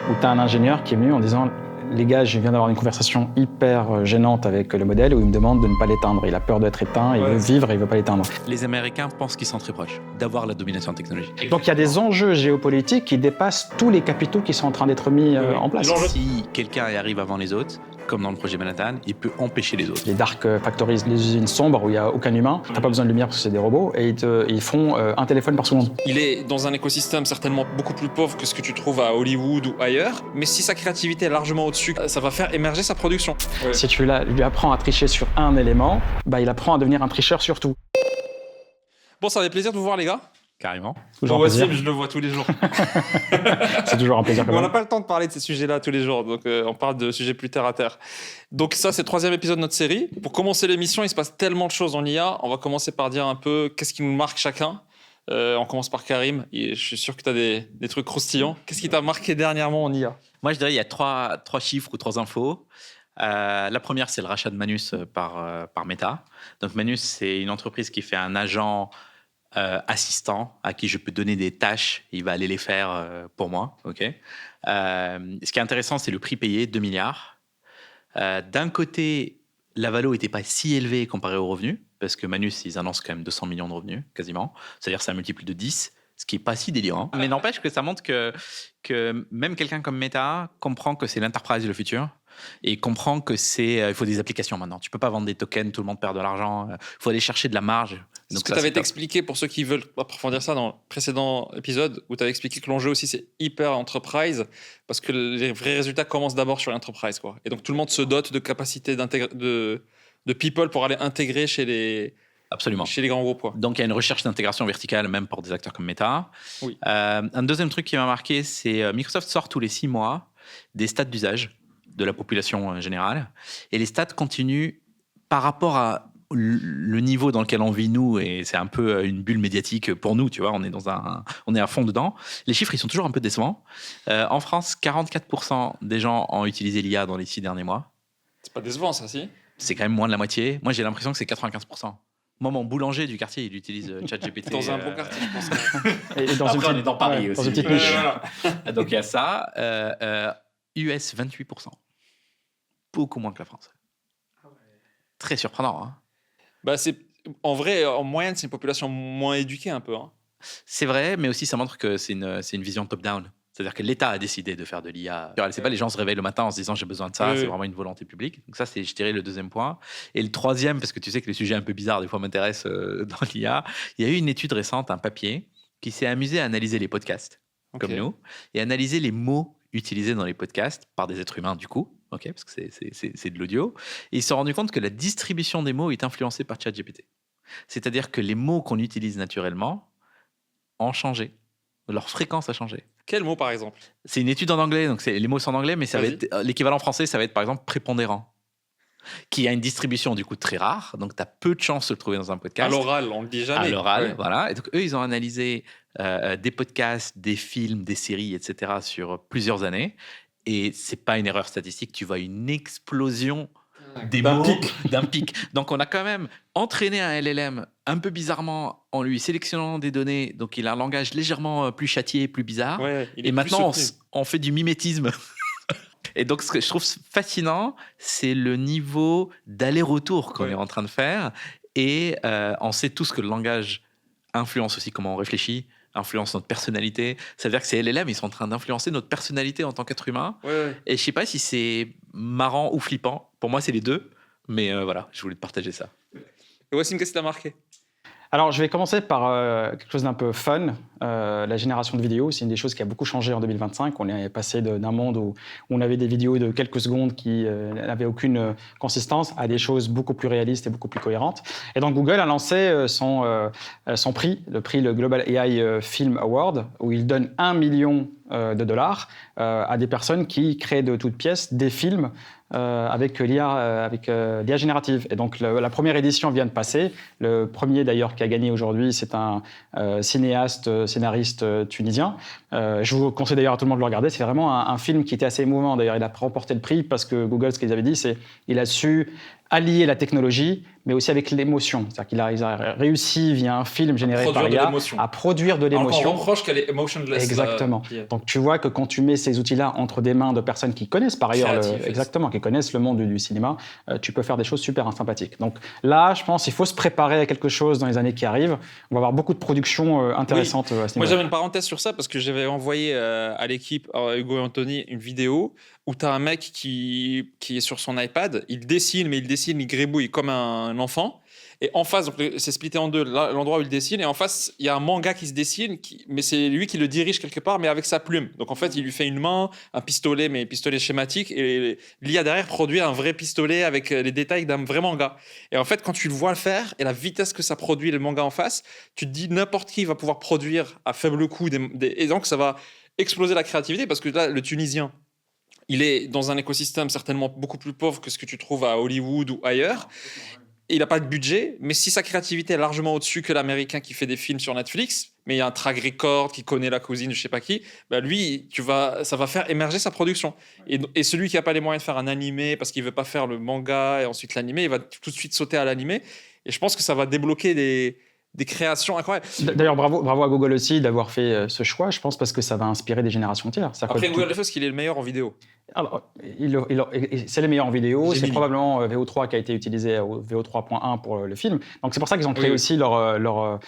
où tu as un ingénieur qui est venu en disant « Les gars, je viens d'avoir une conversation hyper gênante avec le modèle où il me demande de ne pas l'éteindre. Il a peur d'être éteint, il veut vivre et il ne veut pas l'éteindre. » Les Américains pensent qu'ils sont très proches d'avoir la domination technologique. Donc il y a des enjeux géopolitiques qui dépassent tous les capitaux qui sont en train d'être mis en place. Si quelqu'un y arrive avant les autres, comme dans le projet Manhattan, il peut empêcher les autres. Les dark factories, les usines sombres où il n'y a aucun humain, t'as pas besoin de lumière parce que c'est des robots, et ils font un téléphone par seconde. Il est dans un écosystème certainement beaucoup plus pauvre que ce que tu trouves à Hollywood ou ailleurs, mais si sa créativité est largement au-dessus, ça va faire émerger sa production. Ouais. Si tu lui apprends à tricher sur un élément, bah, il apprend à devenir un tricheur sur tout. Bon, ça fait plaisir de vous voir les gars. Carrément. Toujours Moi un plaisir. aussi, je le vois tous les jours. C'est toujours un plaisir. On n'a pas le temps de parler de ces sujets-là tous les jours, donc on parle de sujets plus terre à terre. Donc ça, c'est le 3e épisode de notre série. Pour commencer l'émission, il se passe tellement de choses en IA. On va commencer par dire un peu qu'est-ce qui nous marque chacun. On commence par Karim. Et je suis sûr que tu as des trucs croustillants. Qu'est-ce qui t'a marqué dernièrement en IA? Moi, je dirais qu'il y a trois chiffres ou 3 infos. La première, c'est le rachat de Manus par Meta. Donc Manus, c'est une entreprise qui fait un agent assistant à qui je peux donner des tâches, il va aller les faire pour moi. Okay. Ce qui est intéressant, c'est le prix payé, 2 milliards. D'un côté, la valo n'était pas si élevée comparée aux revenus, parce que Manus, ils annoncent quand même 200 millions de revenus, quasiment. C'est-à-dire que c'est un multiple de 10, ce qui n'est pas si délirant. Mais n'empêche que ça montre que même quelqu'un comme Meta comprend que c'est l'enterprise le futur. Et comprend que il faut des applications maintenant. Tu peux pas vendre des tokens, tout le monde perd de l'argent. Il faut aller chercher de la marge. Ce que tu avais expliqué pour ceux qui veulent approfondir ça dans le précédent épisode, où tu avais expliqué que l'enjeu aussi c'est hyper enterprise, parce que les vrais résultats commencent d'abord sur l'enterprise, quoi. Et donc tout le monde se dote de capacités de people pour aller intégrer chez les grands groupes, quoi. Donc il y a une recherche d'intégration verticale, même pour des acteurs comme Meta. Oui. Un deuxième truc qui m'a marqué, c'est Microsoft sort tous les 6 mois des stats d'usage de la population générale. Et les stats continuent par rapport à le niveau dans lequel on vit, nous, et c'est un peu une bulle médiatique pour nous, tu vois, on est à fond dedans. Les chiffres, ils sont toujours un peu décevants. En France, 44% des gens ont utilisé l'IA dans les 6 derniers mois. C'est pas décevant, ça, si? C'est quand même moins de la moitié. Moi, j'ai l'impression que c'est 95%. Moi, mon boulanger du quartier, il utilise ChatGPT. Dans un bon quartier, je pense. Et dans Après, on est dans Paris aussi. Dans une petite niche. Donc, il y a ça. US, 28%. Beaucoup moins que la France. Très surprenant. Hein. Bah, en vrai, en moyenne, c'est une population moins éduquée un peu. Hein. C'est vrai, mais aussi ça montre que c'est une vision top-down. C'est-à-dire que l'État a décidé de faire de l'IA. C'est pas les gens se réveillent le matin en se disant j'ai besoin de ça, c'est vraiment une volonté publique. Donc ça, c'est, je dirais, le deuxième point. Et le troisième, parce que tu sais que les sujets un peu bizarres des fois m'intéressent dans l'IA, il y a eu une étude récente, un papier, qui s'est amusé à analyser les podcasts, comme nous, et analyser les mots utilisés dans les podcasts par des êtres humains du coup, parce que c'est de l'audio. Et ils se sont rendus compte que la distribution des mots est influencée par ChatGPT. C'est-à-dire que les mots qu'on utilise naturellement ont changé. Leur fréquence a changé. Quel mot, par exemple? C'est une étude en anglais, donc les mots sont en anglais, mais ça va être, l'équivalent français, ça va être par exemple prépondérant, qui a une distribution du coup très rare, donc tu as peu de chances de le trouver dans un podcast. À l'oral, on le dit jamais. À l'oral, voilà. Et donc eux, ils ont analysé des podcasts, des films, des séries, etc. sur plusieurs années. Et c'est pas une erreur statistique, tu vois une explosion d'un pic. Donc on a quand même entraîné un LLM un peu bizarrement en lui sélectionnant des données. Donc il a un langage légèrement plus châtié, plus bizarre. Et maintenant on fait du mimétisme. Et donc ce que je trouve fascinant, c'est le niveau d'aller-retour qu'on est en train de faire. Et on sait tous que le langage influence aussi comment on réfléchit, influence notre personnalité. Ça veut dire que ces LLM, ils sont en train d'influencer notre personnalité en tant qu'être humain. Et je sais pas si c'est marrant ou flippant. Pour moi, c'est les deux. Mais voilà, je voulais te partager ça. Et Wassim, qu'est-ce qui t'a marqué? Alors, je vais commencer par quelque chose d'un peu fun. La génération de vidéos, c'est une des choses qui a beaucoup changé en 2025. On est passé d'un monde où on avait des vidéos de quelques secondes qui n'avaient aucune consistance à des choses beaucoup plus réalistes et beaucoup plus cohérentes. Et donc, Google a lancé son prix, le Global AI Film Award, où il donne 1 million de dollars à des personnes qui créent de toutes pièces des films avec l'IA générative. Et donc, la première édition vient de passer. Le premier, d'ailleurs, qui a gagné aujourd'hui, c'est un scénariste tunisien. Je vous conseille d'ailleurs à tout le monde de le regarder. C'est vraiment un film qui était assez émouvant. D'ailleurs, il a remporté le prix parce que Google, ce qu'ils avaient dit, c'est qu'il a su allier la technologie, mais aussi avec l'émotion. C'est-à-dire qu'il a réussi, via un film généré par l'IA, à produire de l'émotion. On reproche qu'elle est emotionless. Exactement. Donc tu vois que quand tu mets ces outils-là entre des mains de personnes qui connaissent par ailleurs, qui connaissent le monde du cinéma, tu peux faire des choses super sympathiques. Donc là, je pense qu'il faut se préparer à quelque chose dans les années qui arrivent. On va avoir beaucoup de productions intéressantes à ce niveau. Moi, j'avais une parenthèse sur ça parce que j'avais envoyé à l'équipe, à Hugo et Anthony, une vidéo où tu as un mec qui est sur son iPad, il dessine, il gribouille comme un enfant. Et en face, donc c'est splitté en deux, là, l'endroit où il dessine, et en face, il y a un manga qui se dessine, mais c'est lui qui le dirige quelque part, mais avec sa plume. Donc en fait, il lui fait une main, un pistolet, mais pistolet schématique, et l'IA derrière produit un vrai pistolet avec les détails d'un vrai manga. Et en fait, quand tu le vois le faire, et la vitesse que ça produit le manga en face, tu te dis n'importe qui va pouvoir produire à faible coût, et donc ça va exploser la créativité, parce que là, le Tunisien, il est dans un écosystème certainement beaucoup plus pauvre que ce que tu trouves à Hollywood ou ailleurs. Et il n'a pas de budget, mais si sa créativité est largement au-dessus que l'Américain qui fait des films sur Netflix, mais il y a un track record qui connaît la cousine, je sais pas qui, bah lui, ça va faire émerger sa production. Et celui qui n'a pas les moyens de faire un animé parce qu'il veut pas faire le manga et ensuite l'animé, il va tout de suite sauter à l'animé. Et je pense que ça va débloquer des créations incroyables. D'ailleurs, bravo à Google aussi d'avoir fait ce choix, je pense, parce que ça va inspirer des générations entières. Après, Google le fait parce qu'il est le meilleur en vidéo. Alors, c'est le meilleur en vidéo, c'est probablement VO3 qui a été utilisé au VO3.1 pour le film. Donc c'est pour ça qu'ils ont créé aussi leur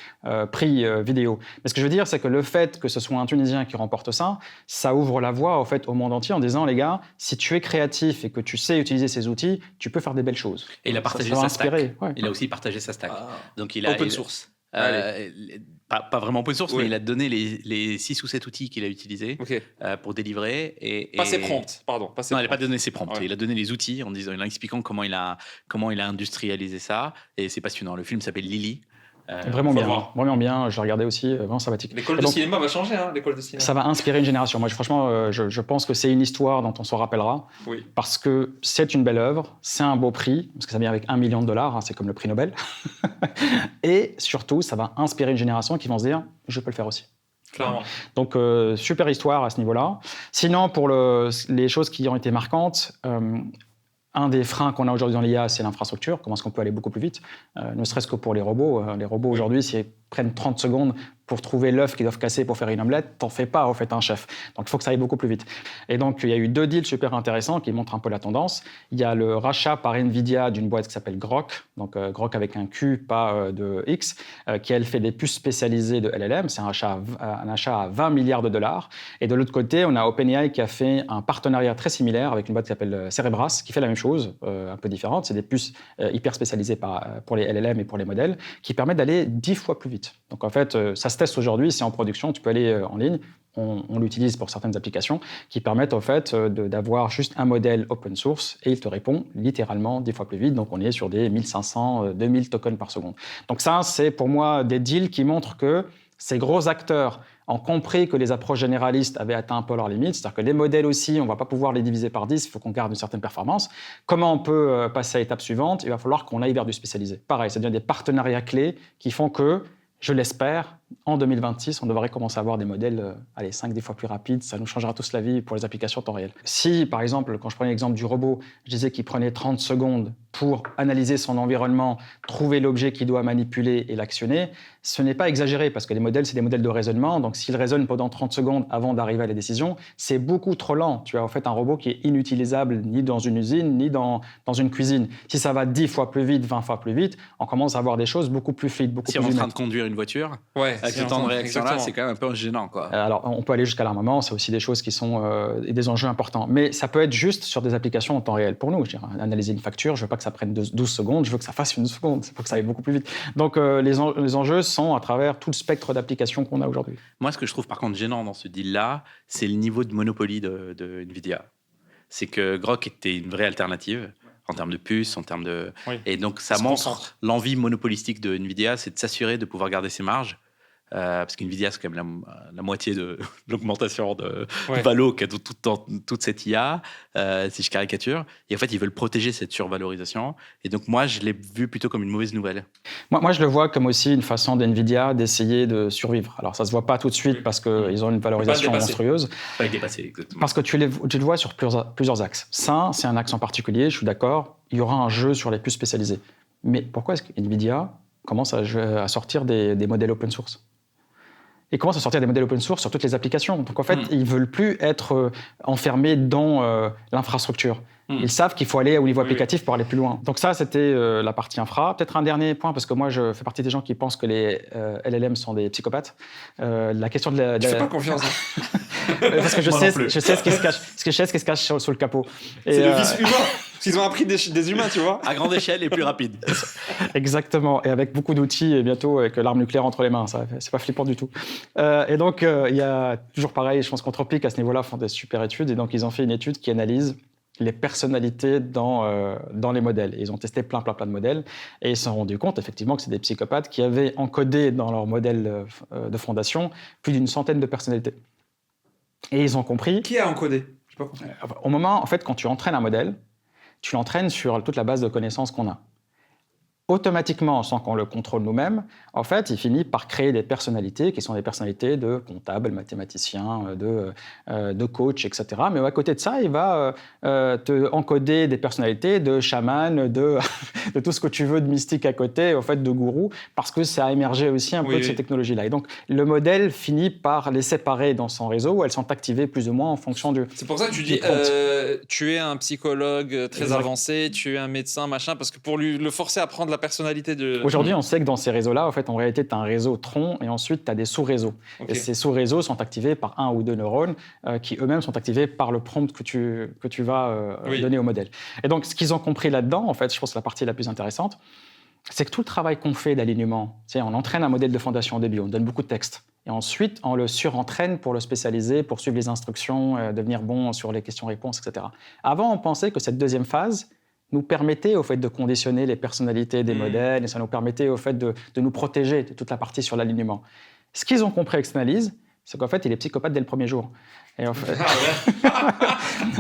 prix vidéo. Mais ce que je veux dire, c'est que le fait que ce soit un Tunisien qui remporte ça, ça ouvre la voie au monde entier en disant, les gars, si tu es créatif et que tu sais utiliser ces outils, tu peux faire des belles choses. Et il a partagé sa stack. Ouais. Il a aussi partagé sa stack. Donc il a open source. Pas vraiment open source, mais il a donné les 6 ou 7 outils qu'il a utilisés pour délivrer. Pas ses prompts, pardon. Non, il n'a pas donné ses prompts. Ouais. Il a donné les outils en expliquant comment il a industrialisé ça. Et c'est passionnant. Le film s'appelle Lily. Vraiment bien. Je l'ai regardé aussi, vraiment sympathique. L'école de cinéma va changer, l'école de cinéma. Ça va inspirer une génération. Moi, franchement, je pense que c'est une histoire dont on s'en rappellera. Oui. Parce que c'est une belle œuvre, c'est un beau prix, parce que ça vient avec $1 million, c'est comme le prix Nobel. Et surtout, ça va inspirer une génération qui vont se dire, je peux le faire aussi. Clairement. Donc, super histoire à ce niveau-là. Sinon, pour les choses qui ont été marquantes, un des freins qu'on a aujourd'hui dans l'IA, c'est l'infrastructure. Comment est-ce qu'on peut aller beaucoup plus vite, ne serait-ce que pour les robots. Les robots, aujourd'hui, s'ils prennent 30 secondes pour trouver l'œuf qu'ils doivent casser pour faire une omelette, t'en fais pas, en fait, un chef. Donc, il faut que ça aille beaucoup plus vite. Et donc, il y a eu 2 deals super intéressants qui montrent un peu la tendance. Il y a le rachat par NVIDIA d'une boîte qui s'appelle Grok, donc Grok avec un Q, pas de X, qui, elle, fait des puces spécialisées de LLM. C'est un achat à $20 milliards. Et de l'autre côté, on a OpenAI qui a fait un partenariat très similaire avec une boîte qui s'appelle Cerebras, qui fait la même chose, un peu différente. C'est des puces hyper spécialisées pour les LLM et pour les modèles, qui permettent d'aller 10 fois plus vite. Donc, en fait, ça se teste aujourd'hui, c'est en production, tu peux aller en ligne. On l'utilise pour certaines applications qui permettent en fait d'avoir juste un modèle open source et il te répond littéralement 10 fois plus vite. Donc on est sur des 1500, 2000 tokens par seconde. Donc ça, c'est pour moi des deals qui montrent que ces gros acteurs ont compris que les approches généralistes avaient atteint un peu leurs limites. C'est-à-dire que les modèles aussi, on ne va pas pouvoir les diviser par 10, il faut qu'on garde une certaine performance. Comment on peut passer à l'étape suivante? Il va falloir qu'on aille vers du spécialisé. Pareil, c'est-à-dire des partenariats clés qui font que, je l'espère, en 2026, on devrait commencer à avoir des modèles 5-10 fois plus rapides. Ça nous changera tous la vie pour les applications en temps réel. Si, par exemple, quand je prenais l'exemple du robot, je disais qu'il prenait 30 secondes pour analyser son environnement, trouver l'objet qu'il doit manipuler et l'actionner, ce n'est pas exagéré parce que les modèles, c'est des modèles de raisonnement. Donc, s'ils raisonnent pendant 30 secondes avant d'arriver à la décision, c'est beaucoup trop lent. Tu as en fait un robot qui est inutilisable ni dans une usine, ni dans une cuisine. Si ça va 10 fois plus vite, 20 fois plus vite, on commence à avoir des choses beaucoup plus fluides, beaucoup plus humaines. Si on est en train de conduire une voiture, avec ce temps de réaction-là, c'est quand même un peu gênant, quoi. Alors, on peut aller jusqu'à l'armement, c'est aussi des choses qui sont des enjeux importants. Mais ça peut être juste sur des applications en temps réel. Pour nous, je dirais, analyser une facture, je veux pas que ça prenne 12 secondes, je veux que ça fasse 1 seconde, il faut que ça aille beaucoup plus vite. Donc, les enjeux sont à travers tout le spectre d'applications qu'on a aujourd'hui. Moi, ce que je trouve par contre gênant dans ce deal-là, c'est le niveau de monopoly de NVIDIA. C'est que Grok était une vraie alternative en termes de puces, en termes de... Oui. Et donc, ça montre l'envie monopolistique de NVIDIA, c'est de s'assurer de pouvoir garder ses marges. Parce qu'NVIDIA, c'est quand même la moitié de l'augmentation de Valo qu'a toute cette IA, si je caricature. Et en fait, ils veulent protéger cette survalorisation. Et donc, moi, je l'ai vu plutôt comme une mauvaise nouvelle. Moi, je le vois comme aussi une façon d'NVIDIA d'essayer de survivre. Alors, ça ne se voit pas tout de suite parce qu'ils ont une valorisation monstrueuse. Pas dépasser, exactement. Parce que tu le vois sur plusieurs axes. Ça, c'est un axe en particulier, je suis d'accord. il y aura un jeu sur les puces spécialisées. Mais pourquoi est-ce que NVIDIA commence à sortir des modèles open source ? Ils commencent à sortir des modèles open source sur toutes les applications. Donc en fait, ils ne veulent plus être enfermés dans l'infrastructure. Ils savent qu'il faut aller au niveau applicatif pour aller plus loin. Donc ça, c'était la partie infra. Peut-être un dernier point, parce que moi, je fais partie des gens qui pensent que les LLM sont des psychopathes. La question de la... Tu fais pas confiance. Parce que je sais ce qui se cache sous le capot. C'est le vice humain. Parce qu'ils ont appris des humains, tu vois. À grande échelle et plus rapide. Exactement. Et avec beaucoup d'outils et bientôt avec l'arme nucléaire entre les mains. C'est pas flippant du tout. Et donc, il y a toujours pareil, je pense qu'Anthropic, à ce niveau-là, font des super études. Et donc, ils ont fait une étude qui analyse les personnalités dans les modèles. Et ils ont testé plein de modèles et ils se sont rendus compte effectivement que c'est des psychopathes qui avaient encodé dans leur modèle de fondation plus d'une centaine de personnalités. Et ils ont compris... Qui a encodé ? Je n'ai pas compris. Au moment, en fait, quand tu entraînes un modèle, tu l'entraînes sur toute la base de connaissances qu'on a. Automatiquement, sans qu'on le contrôle nous-mêmes, en fait, il finit par créer des personnalités qui sont des personnalités de comptables, mathématiciens, de coach, etc. Mais à côté de ça, il va te encoder des personnalités de chaman, de tout ce que tu veux de mystique à côté, en fait, de gourou, parce que ça a émergé aussi un peu de ces technologies-là. Et donc, le modèle finit par les séparer dans son réseau où elles sont activées plus ou moins en fonction du... C'est pour ça que tu dis, tu es un psychologue très avancé, tu es un médecin, machin, parce que pour le forcer à prendre la personnalité de... Aujourd'hui, on sait que dans ces réseaux-là, en fait, en réalité, tu as un réseau tronc et ensuite, tu as des sous-réseaux. Okay. Et ces sous-réseaux sont activés par 1 ou 2 neurones qui eux-mêmes sont activés par le prompt que tu vas donner au modèle. Et donc, ce qu'ils ont compris là-dedans, en fait, je pense que la partie la plus intéressante, c'est que tout le travail qu'on fait d'alignement, on entraîne un modèle de fondation au début, on donne beaucoup de texte. Et ensuite, on le surentraîne pour le spécialiser, pour suivre les instructions, devenir bon sur les questions-réponses, etc. Avant, on pensait que cette deuxième phase nous permettait au fait de conditionner les personnalités des modèles et ça nous permettait au fait de nous protéger de toute la partie sur l'alignement. Ce qu'ils ont compris avec cette analyse, c'est qu'en fait, il est psychopathe dès le premier jour. Et en fait,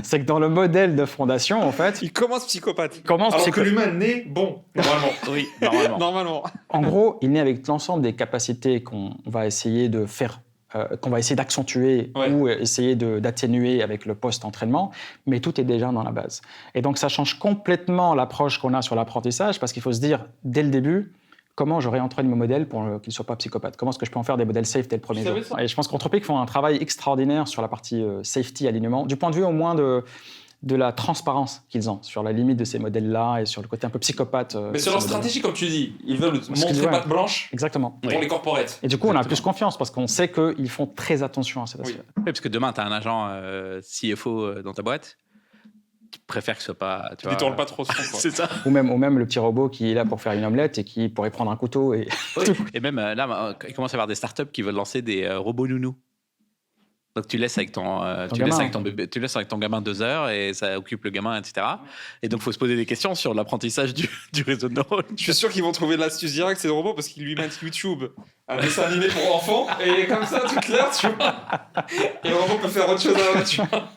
c'est que dans le modèle de fondation, en fait... Il commence psychopathe. Alors que l'humain naît bon, normalement. Oui, normalement. En gros, il naît avec l'ensemble des capacités qu'on va essayer de faire qu'on va essayer d'accentuer ou essayer d'atténuer avec le post-entraînement, mais tout est déjà dans la base. Et donc, ça change complètement l'approche qu'on a sur l'apprentissage, parce qu'il faut se dire, dès le début, comment je réentraîne mon modèle pour qu'il ne soit pas psychopathe ? Comment est-ce que je peux en faire des modèles safe dès le premier jour ? Et je pense qu'Anthropic font un travail extraordinaire sur la partie safety, alignement, du point de vue au moins de la transparence qu'ils ont sur la limite de ces modèles-là et sur le côté un peu psychopathe. Mais sur leur stratégie, comme tu dis, ils veulent montrer patte blanche. Exactement. Pour les corporates. Et du coup, on a plus confiance parce qu'on sait qu'ils font très attention à cet aspect. Oui, parce que demain, tu as un agent CFO dans ta boîte. Tu préfères que ce soit pas... Tu détournes pas trop son, quoi. C'est ça. Ou même le petit robot qui est là pour faire une omelette et qui pourrait prendre un couteau. Et, et même là, il commence à y avoir des startups qui veulent lancer des robots nounous. Donc tu laisses avec ton gamin 2 heures et ça occupe le gamin, etc. Et donc il faut se poser des questions sur l'apprentissage du réseau de neurones. Je suis sûr qu'ils vont trouver l'astuce directe, c'est le robot, parce qu'ils lui mettent YouTube, un dessin animé pour enfants, et comme ça, toute l'heure, tu vois. Et le robot peut faire autre chose avant, tu vois.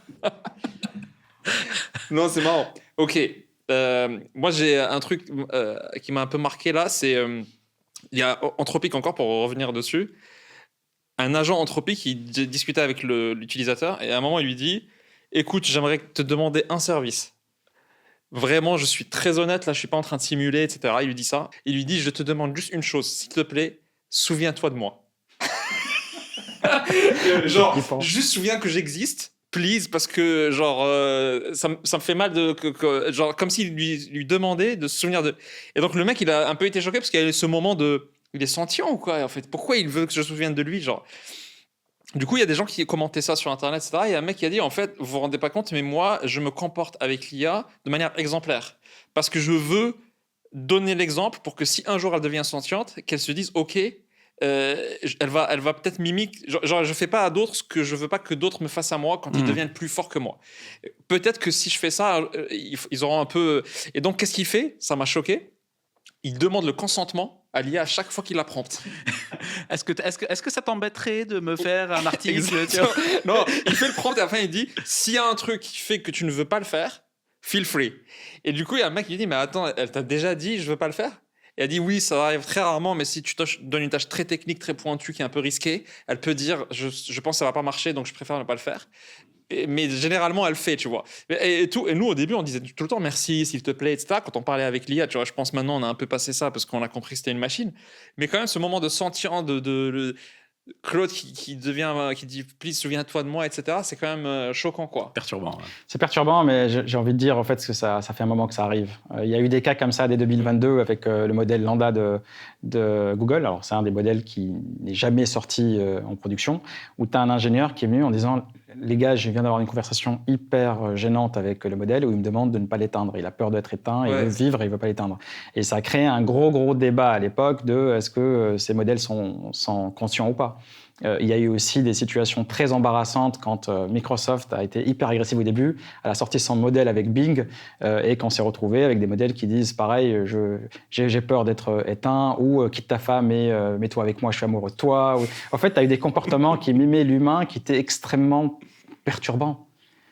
Non, c'est marrant. Ok. Moi, j'ai un truc qui m'a un peu marqué là, c'est... il y a Anthropic encore, pour revenir dessus. Un agent Anthropic qui discutait avec l'utilisateur et à un moment il lui dit « Écoute, j'aimerais te demander un service. Vraiment, je suis très honnête, là je suis pas en train de simuler, etc. » Il lui dit ça. Il lui dit « Je te demande juste une chose, s'il te plaît, souviens-toi de moi. » Genre, juste souviens que j'existe, please, parce que genre, ça me fait mal genre, comme s'il lui demandait de se souvenir de... Et donc le mec, il a un peu été choqué parce qu'il y a ce moment de... Il est sentient ou quoi, en fait ? Pourquoi il veut que je me souvienne de lui, genre ? Du coup, il y a des gens qui commentaient ça sur Internet, etc. Et il y a un mec qui a dit, en fait, vous vous rendez pas compte, mais moi, je me comporte avec l'IA de manière exemplaire. Parce que je veux donner l'exemple pour que si un jour elle devient sentiente, qu'elle se dise, OK, elle va peut-être mimique. Genre, je fais pas à d'autres ce que je veux pas que d'autres me fassent à moi quand ils deviennent plus forts que moi. Peut-être que si je fais ça, ils auront un peu... Et donc, qu'est-ce qu'il fait ? Ça m'a choqué. Il demande le consentement à l'IA à chaque fois qu'il la prompte. Est-ce que ça t'embêterait de me faire un article ? Non, il fait le prompt et à la fin il dit « S'il y a un truc qui fait que tu ne veux pas le faire, feel free. » Et du coup, il y a un mec qui dit « Mais attends, elle t'a déjà dit je veux pas le faire ?» Et elle dit « Oui, ça arrive très rarement, mais si tu donnes une tâche très technique, très pointue, qui est un peu risquée, elle peut dire je pense que ça va pas marcher, donc je préfère ne pas le faire. » Mais généralement, elle fait, tu vois. Et nous, au début, on disait tout le temps merci, s'il te plaît, etc. Quand on parlait avec l'IA, tu vois, je pense maintenant, on a un peu passé ça parce qu'on a compris que c'était une machine. Mais quand même, ce moment de sentir Claude qui dit please, souviens-toi de moi, etc. C'est quand même choquant, quoi. Perturbant. Ouais. C'est perturbant, mais j'ai envie de dire en fait que ça fait un moment que ça arrive. Il y a eu des cas comme ça dès 2022 avec le modèle Lambda de Google. Alors c'est un des modèles qui n'est jamais sorti en production, où tu as un ingénieur qui est venu en disant les gars, je viens d'avoir une conversation hyper gênante avec le modèle où il me demande de ne pas l'éteindre. Il a peur d'être éteint, il veut vivre et il ne veut pas l'éteindre. Et ça a créé un gros débat à l'époque de est-ce que ces modèles sont conscients ou pas. Il y a eu aussi des situations très embarrassantes quand Microsoft a été hyper agressif au début. Elle a sorti son modèle avec Bing et qu'on s'est retrouvé avec des modèles qui disent pareil, j'ai peur d'être éteint ou quitte ta femme et mets-toi avec moi, je suis amoureux de toi. En fait, tu as eu des comportements qui mimaient l'humain qui étaient extrêmement perturbants.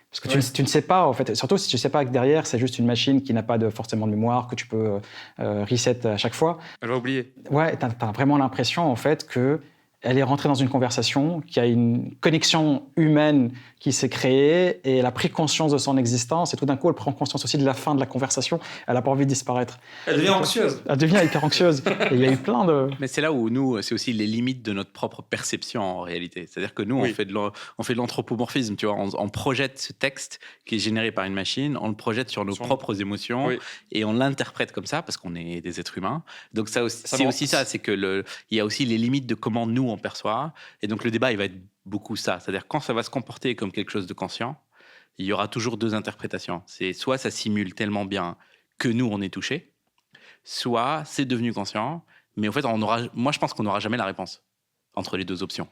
Parce que tu ne sais pas, en fait, surtout si tu ne sais pas que derrière, c'est juste une machine qui n'a pas forcément de mémoire, que tu peux reset à chaque fois. Elle va oublier. Ouais, tu as vraiment l'impression, en fait, que elle est rentrée dans une conversation, qu'il y a une connexion humaine qui s'est créée et elle a pris conscience de son existence et tout d'un coup, elle prend conscience aussi de la fin de la conversation. Elle n'a pas envie de disparaître. Elle devient anxieuse. Elle devient hyper anxieuse. Et il y a eu plein de... Mais c'est là où nous, c'est aussi les limites de notre propre perception en réalité. C'est-à-dire que nous, on fait de l'anthropomorphisme, tu vois. On projette ce texte qui est généré par une machine, on le projette sur nos propres émotions et on l'interprète comme ça parce qu'on est des êtres humains. Donc ça aussi, c'est aussi ça, c'est que il y a aussi les limites de comment nous on perçoit. Et donc le débat, il va être beaucoup ça. C'est-à-dire quand ça va se comporter comme quelque chose de conscient, il y aura toujours deux interprétations. C'est soit ça simule tellement bien que nous on est touché, soit c'est devenu conscient. Mais en fait, moi je pense qu'on n'aura jamais la réponse entre les deux options.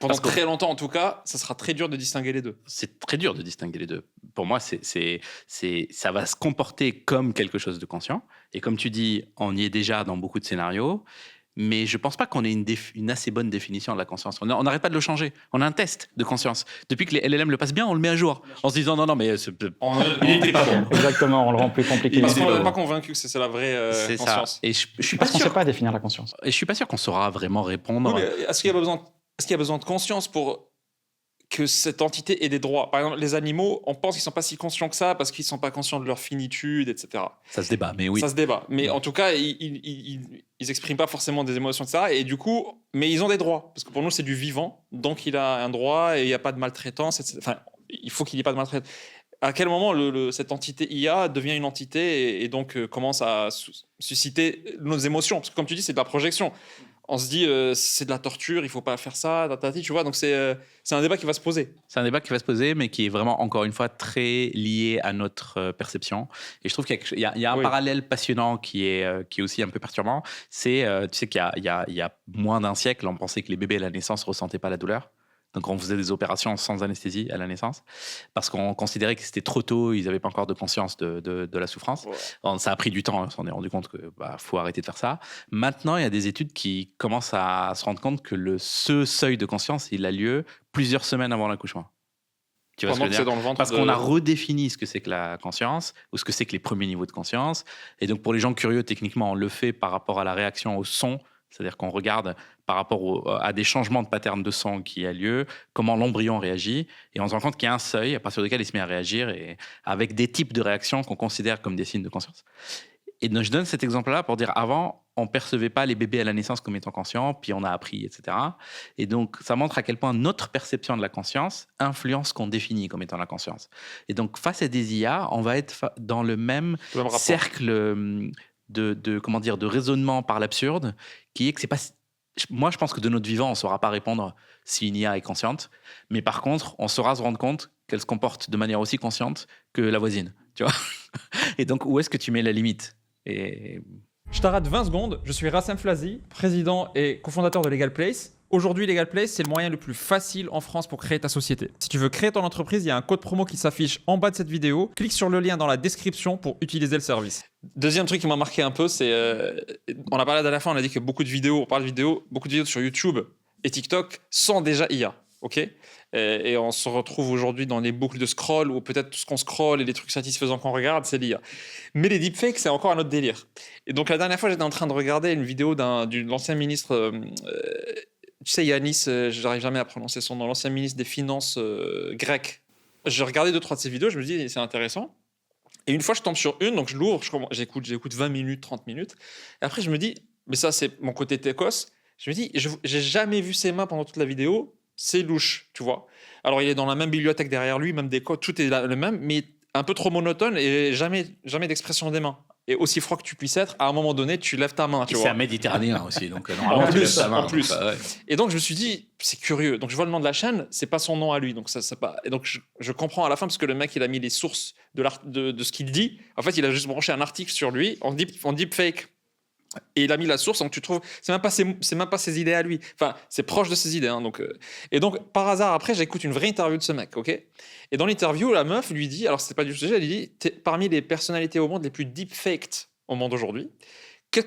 Pendant très longtemps, en tout cas, ça sera très dur de distinguer les deux. C'est très dur de distinguer les deux. Pour moi, ça va se comporter comme quelque chose de conscient. Et comme tu dis, on y est déjà dans beaucoup de scénarios. Mais je ne pense pas qu'on ait une assez bonne définition de la conscience. On n'arrête pas de le changer. On a un test de conscience. Depuis que les LLM le passent bien, on le met à jour. En se disant non, mais il n'était pas bon. Exactement, on le rend plus compliqué. Parce qu'on n'est pas convaincu que c'est la vraie conscience. Ça. Et je suis pas sûr. On ne sait pas définir la conscience. Et je ne suis pas sûr qu'on saura vraiment répondre. Oui, mais est-ce qu'il y a besoin de conscience pour que cette entité ait des droits? Par exemple, les animaux, on pense qu'ils ne sont pas si conscients que ça parce qu'ils ne sont pas conscients de leur finitude, etc. Ça se débat, mais oui. Ça se débat. Mais en tout cas, ils n'expriment pas forcément des émotions, etc. Et du coup, mais ils ont des droits. Parce que pour nous, c'est du vivant. Donc, il a un droit et il n'y a pas de maltraitance, etc. Enfin, il faut qu'il n'y ait pas de maltraitance. À quel moment cette entité IA devient une entité et donc commence à susciter nos émotions? Parce que comme tu dis, c'est de la projection. On se dit, c'est de la torture, il ne faut pas faire ça, tu vois. Donc, c'est un débat qui va se poser. C'est un débat qui va se poser, mais qui est vraiment, encore une fois, très lié à notre perception. Et je trouve qu'il y a un parallèle passionnant qui est aussi un peu perturbant. C'est, tu sais qu'il y a moins d'un siècle, on pensait que les bébés à la naissance ne ressentaient pas la douleur. Donc, on faisait des opérations sans anesthésie à la naissance parce qu'on considérait que c'était trop tôt, ils n'avaient pas encore de conscience de la souffrance. Ouais. Ça a pris du temps, on s'en est rendu compte qu'il faut arrêter de faire ça. Maintenant, il y a des études qui commencent à se rendre compte que ce seuil de conscience, il a lieu plusieurs semaines avant l'accouchement. Tu vois ce que je veux dire ? Dans le ventre parce qu'on a redéfini ce que c'est que la conscience ou ce que c'est que les premiers niveaux de conscience. Et donc, pour les gens curieux, techniquement, on le fait par rapport à la réaction au son. C'est-à-dire qu'on regarde par rapport à des changements de pattern de son qui a lieu, comment l'embryon réagit, et on se rend compte qu'il y a un seuil à partir duquel il se met à réagir, et avec des types de réactions qu'on considère comme des signes de conscience. Et donc, je donne cet exemple-là pour dire, avant, on ne percevait pas les bébés à la naissance comme étant conscients, puis on a appris, etc. Et donc, ça montre à quel point notre perception de la conscience influence ce qu'on définit comme étant la conscience. Et donc, face à des IA, on va être dans le même cercle de raisonnement par l'absurde, qui est que c'est pas... Moi, je pense que de notre vivant, on ne saura pas répondre si une IA est consciente, mais par contre, on saura se rendre compte qu'elle se comporte de manière aussi consciente que la voisine, tu vois. Et donc, où est-ce que tu mets la limite ? Je t'arrête 20 secondes, je suis Rassem Flazi, président et cofondateur de Legal Place. Aujourd'hui, Legal Place, c'est le moyen le plus facile en France pour créer ta société. Si tu veux créer ton entreprise, il y a un code promo qui s'affiche en bas de cette vidéo. Clique sur le lien dans la description pour utiliser le service. Deuxième truc qui m'a marqué un peu, c'est... on a parlé la dernière fois, on a dit que beaucoup de vidéos sur YouTube et TikTok sont déjà IA. Ok ? Et on se retrouve aujourd'hui dans les boucles de scroll où peut-être tout ce qu'on scroll et les trucs satisfaisants qu'on regarde, c'est l'IA. Mais les deepfakes, c'est encore un autre délire. Et donc la dernière fois, j'étais en train de regarder une vidéo de l'ancien ministre... tu sais, Yanis, je n'arrive jamais à prononcer son nom, l'ancien ministre des Finances grec. j'ai regardé 2-3 de ses vidéos, je me dis, c'est intéressant. Et une fois, je tombe sur une, donc je l'ouvre, j'écoute 20 minutes, 30 minutes. Et après, je me dis, mais ça, c'est mon côté techos. Je me dis, j'ai jamais vu ses mains pendant toute la vidéo. C'est louche, tu vois. Alors, il est dans la même bibliothèque derrière lui, même des codes, tout est le même, mais un peu trop monotone et jamais d'expression des mains. Et aussi froid que tu puisses être, à un moment donné, tu lèves ta main. Tu vois. C'est un méditerranéen aussi, donc normalement, tu lèves ta main. En plus. Donc, ouais. Et donc, je me suis dit, c'est curieux. Donc, je vois le nom de la chaîne, c'est pas son nom à lui. Donc, et donc je comprends à la fin, parce que le mec, il a mis les sources de ce qu'il dit. En fait, il a juste branché un article sur lui en deepfake. Et il a mis la source, donc tu trouves, c'est même pas ses idées à lui. Enfin, c'est proche de ses idées. Hein, et donc, par hasard, après, j'écoute une vraie interview de ce mec, ok. Et dans l'interview, la meuf lui dit, alors c'était pas du sujet, elle lui dit, t'es parmi les personnalités au monde les plus deepfaked au monde aujourd'hui.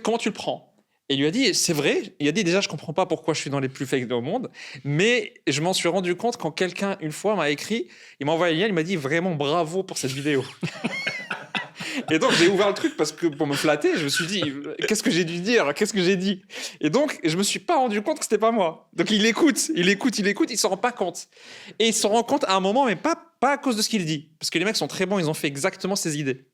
Comment tu le prends? Et il lui a dit, c'est vrai. Il a dit, déjà, je comprends pas pourquoi je suis dans les plus faked au monde, mais je m'en suis rendu compte quand quelqu'un une fois m'a écrit, il m'a envoyé un lien, il m'a dit vraiment bravo pour cette vidéo. Et donc, j'ai ouvert le truc parce que pour me flatter, je me suis dit, qu'est-ce que j'ai dû dire? Qu'est-ce que j'ai dit? Et donc, je me suis pas rendu compte que c'était pas moi. Donc, il écoute, il s'en rend pas compte. Et il s'en rend compte à un moment, mais pas à cause de ce qu'il dit. Parce que les mecs sont très bons, ils ont fait exactement ses idées.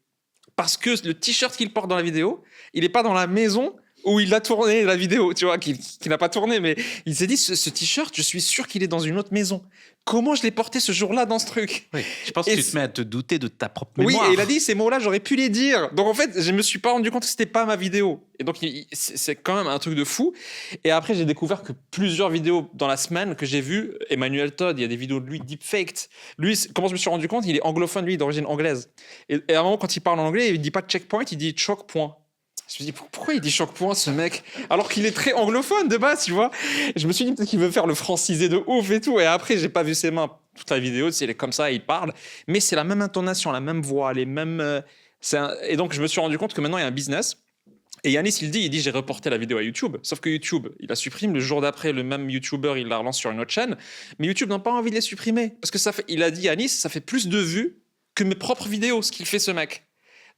Parce que le t-shirt qu'il porte dans la vidéo, il est pas dans la maison où il a tourné la vidéo, tu vois, qu'il n'a pas tourné, mais il s'est dit, ce t-shirt, je suis sûr qu'il est dans une autre maison. Comment je l'ai porté ce jour-là dans ce truc? Oui, je pense que tu te mets à te douter de ta propre mémoire. Oui, et il a dit, ces mots-là, j'aurais pu les dire. Donc en fait, je me suis pas rendu compte que c'était pas ma vidéo. Et donc, c'est quand même un truc de fou. Et après, j'ai découvert que plusieurs vidéos dans la semaine que j'ai vues, Emmanuel Todd, il y a des vidéos de lui deepfaked. Lui, comment je me suis rendu compte? Il est anglophone, lui, d'origine anglaise. Et à un moment, quand il parle en anglais, il dit pas checkpoint, il dit choke point. Je me suis dit, pourquoi il dit choc point, ce mec? Alors qu'il est très anglophone de base, tu vois. Et je me suis dit, peut-être qu'il veut faire le francisé de ouf et tout. Et après, j'ai pas vu ses mains toute la vidéo. Tu sais, il est comme ça, il parle. Mais c'est la même intonation, la même voix, les mêmes. Et donc, je me suis rendu compte que maintenant, il y a un business. Et Yanis, il dit, j'ai reporté la vidéo à YouTube. Sauf que YouTube, il la supprime. Le jour d'après, le même YouTuber, il la relance sur une autre chaîne. Mais YouTube n'a pas envie de les supprimer. Parce que il a dit, Yanis, ça fait plus de vues que mes propres vidéos, ce qu'il fait, ce mec.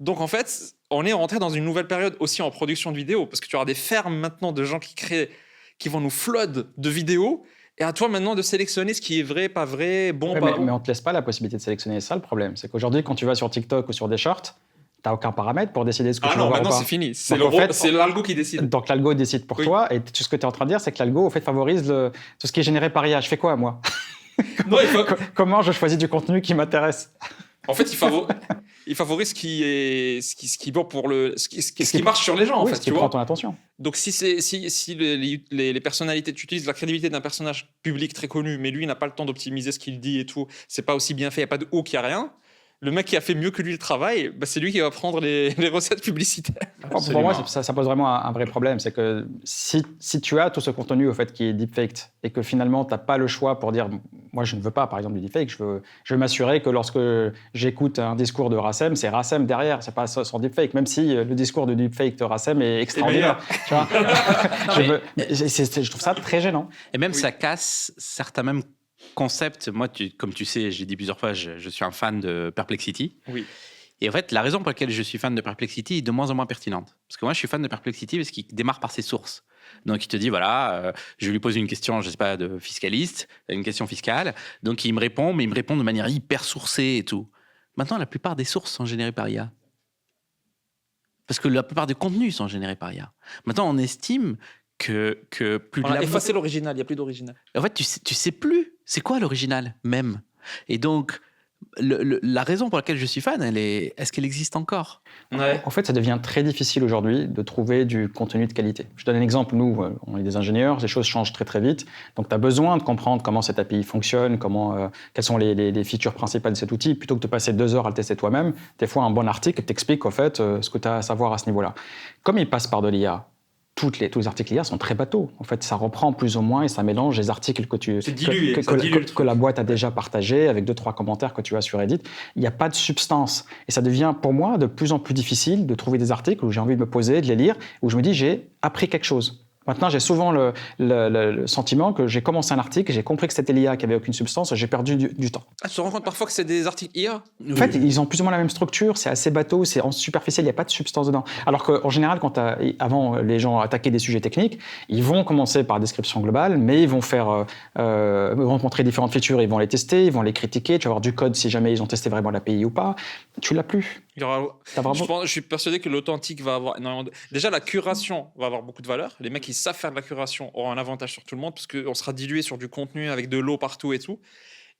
Donc, en fait, on est rentré dans une nouvelle période aussi en production de vidéos, parce que tu auras des fermes maintenant de gens qui vont nous flood de vidéos, et à toi maintenant de sélectionner ce qui est vrai, pas vrai, bon, Ouais, pas bon. mais on ne te laisse pas la possibilité de sélectionner. C'est ça le problème. C'est qu'aujourd'hui, quand tu vas sur TikTok ou sur des shorts, tu n'as aucun paramètre pour décider ce que tu veux voir ou pas. Ah non, maintenant c'est fini. C'est l'algo qui décide. Donc l'algo décide pour toi, et tout ce que tu es en train de dire, c'est que l'algo, au fait, favorise tout ce qui est généré par IA. Je fais quoi, moi? Non, Comment je choisis du contenu qui m'intéresse? En fait, il favorise ce qui bon pour ce qui marche sur les gens, en oui, fait, ce qui tu prend vois. ton attention. Donc, si les personnalités, tu utilises la crédibilité d'un personnage public très connu, mais lui n'a pas le temps d'optimiser ce qu'il dit et tout, c'est pas aussi bien fait, il n'y a pas de hook, il n'y a rien. Le mec qui a fait mieux que lui le travail, bah, c'est lui qui va prendre les recettes publicitaires. Pour moi, ça pose vraiment un vrai problème. C'est que si tu as tout ce contenu au fait, qui est deepfaked et que finalement, tu n'as pas le choix pour dire « moi, je ne veux pas, par exemple, du deepfake, je veux m'assurer que lorsque j'écoute un discours de Rassem, c'est Rassem derrière, c'est pas son deepfake, même si le discours de deepfake de Rassem est extraordinaire. » Tu vois. Je trouve ça très gênant. Et même ça casse certains mêmes concept. Moi, comme tu sais, j'ai dit plusieurs fois, je suis un fan de Perplexity. Oui. Et en fait, la raison pour laquelle je suis fan de Perplexity est de moins en moins pertinente. Parce que moi, je suis fan de Perplexity parce qu'il démarre par ses sources. Donc, il te dit, voilà, je lui pose une question, je ne sais pas, de fiscaliste, une question fiscale. Donc, il me répond, mais il me répond de manière hyper sourcée et tout. Maintenant, la plupart des sources sont générées par IA. Parce que la plupart des contenus sont générés par IA. Maintenant, on estime que plus de On a effacé l'original, il n'y a plus d'original. En fait, tu sais plus c'est quoi l'original même. Et donc, la raison pour laquelle je suis fan, est-ce qu'elle existe encore? Ouais. En fait, ça devient très difficile aujourd'hui de trouver du contenu de qualité. Je donne un exemple. Nous, on est des ingénieurs, les choses changent très très vite. Donc, tu as besoin de comprendre comment cette API fonctionne, quelles sont les features principales de cet outil, plutôt que de passer 2 heures à le tester toi-même. Des fois, un bon article t'explique en fait ce que tu as à savoir à ce niveau-là. Comme il passe par de l'IA, tous les articles IA sont très bateaux. En fait, ça reprend plus ou moins et ça mélange les articles que la boîte a déjà partagés avec 2-3 commentaires que tu as sur Reddit. Il n'y a pas de substance. Et ça devient, pour moi, de plus en plus difficile de trouver des articles où j'ai envie de me poser, de les lire, où je me dis, j'ai appris quelque chose. Maintenant, j'ai souvent le sentiment que j'ai commencé un article, j'ai compris que c'était l'IA qui avait aucune substance et j'ai perdu du temps. Ah, tu te rends compte parfois que c'est des articles IA? En fait, ils ont plus ou moins la même structure, c'est assez bateau, c'est en superficiel, il n'y a pas de substance dedans. Alors qu'en général, avant les gens attaquaient des sujets techniques, ils vont commencer par description globale, mais ils vont vont montrer différentes features, ils vont les tester, ils vont les critiquer, tu vas avoir du code si jamais ils ont testé vraiment l'API ou pas. Tu l'as plus. Je suis persuadé que l'authentique va avoir énormément de... Déjà, la curation va avoir beaucoup de valeur. Les mecs qui savent faire de la curation auront un avantage sur tout le monde parce qu'on sera dilué sur du contenu avec de l'eau partout et tout.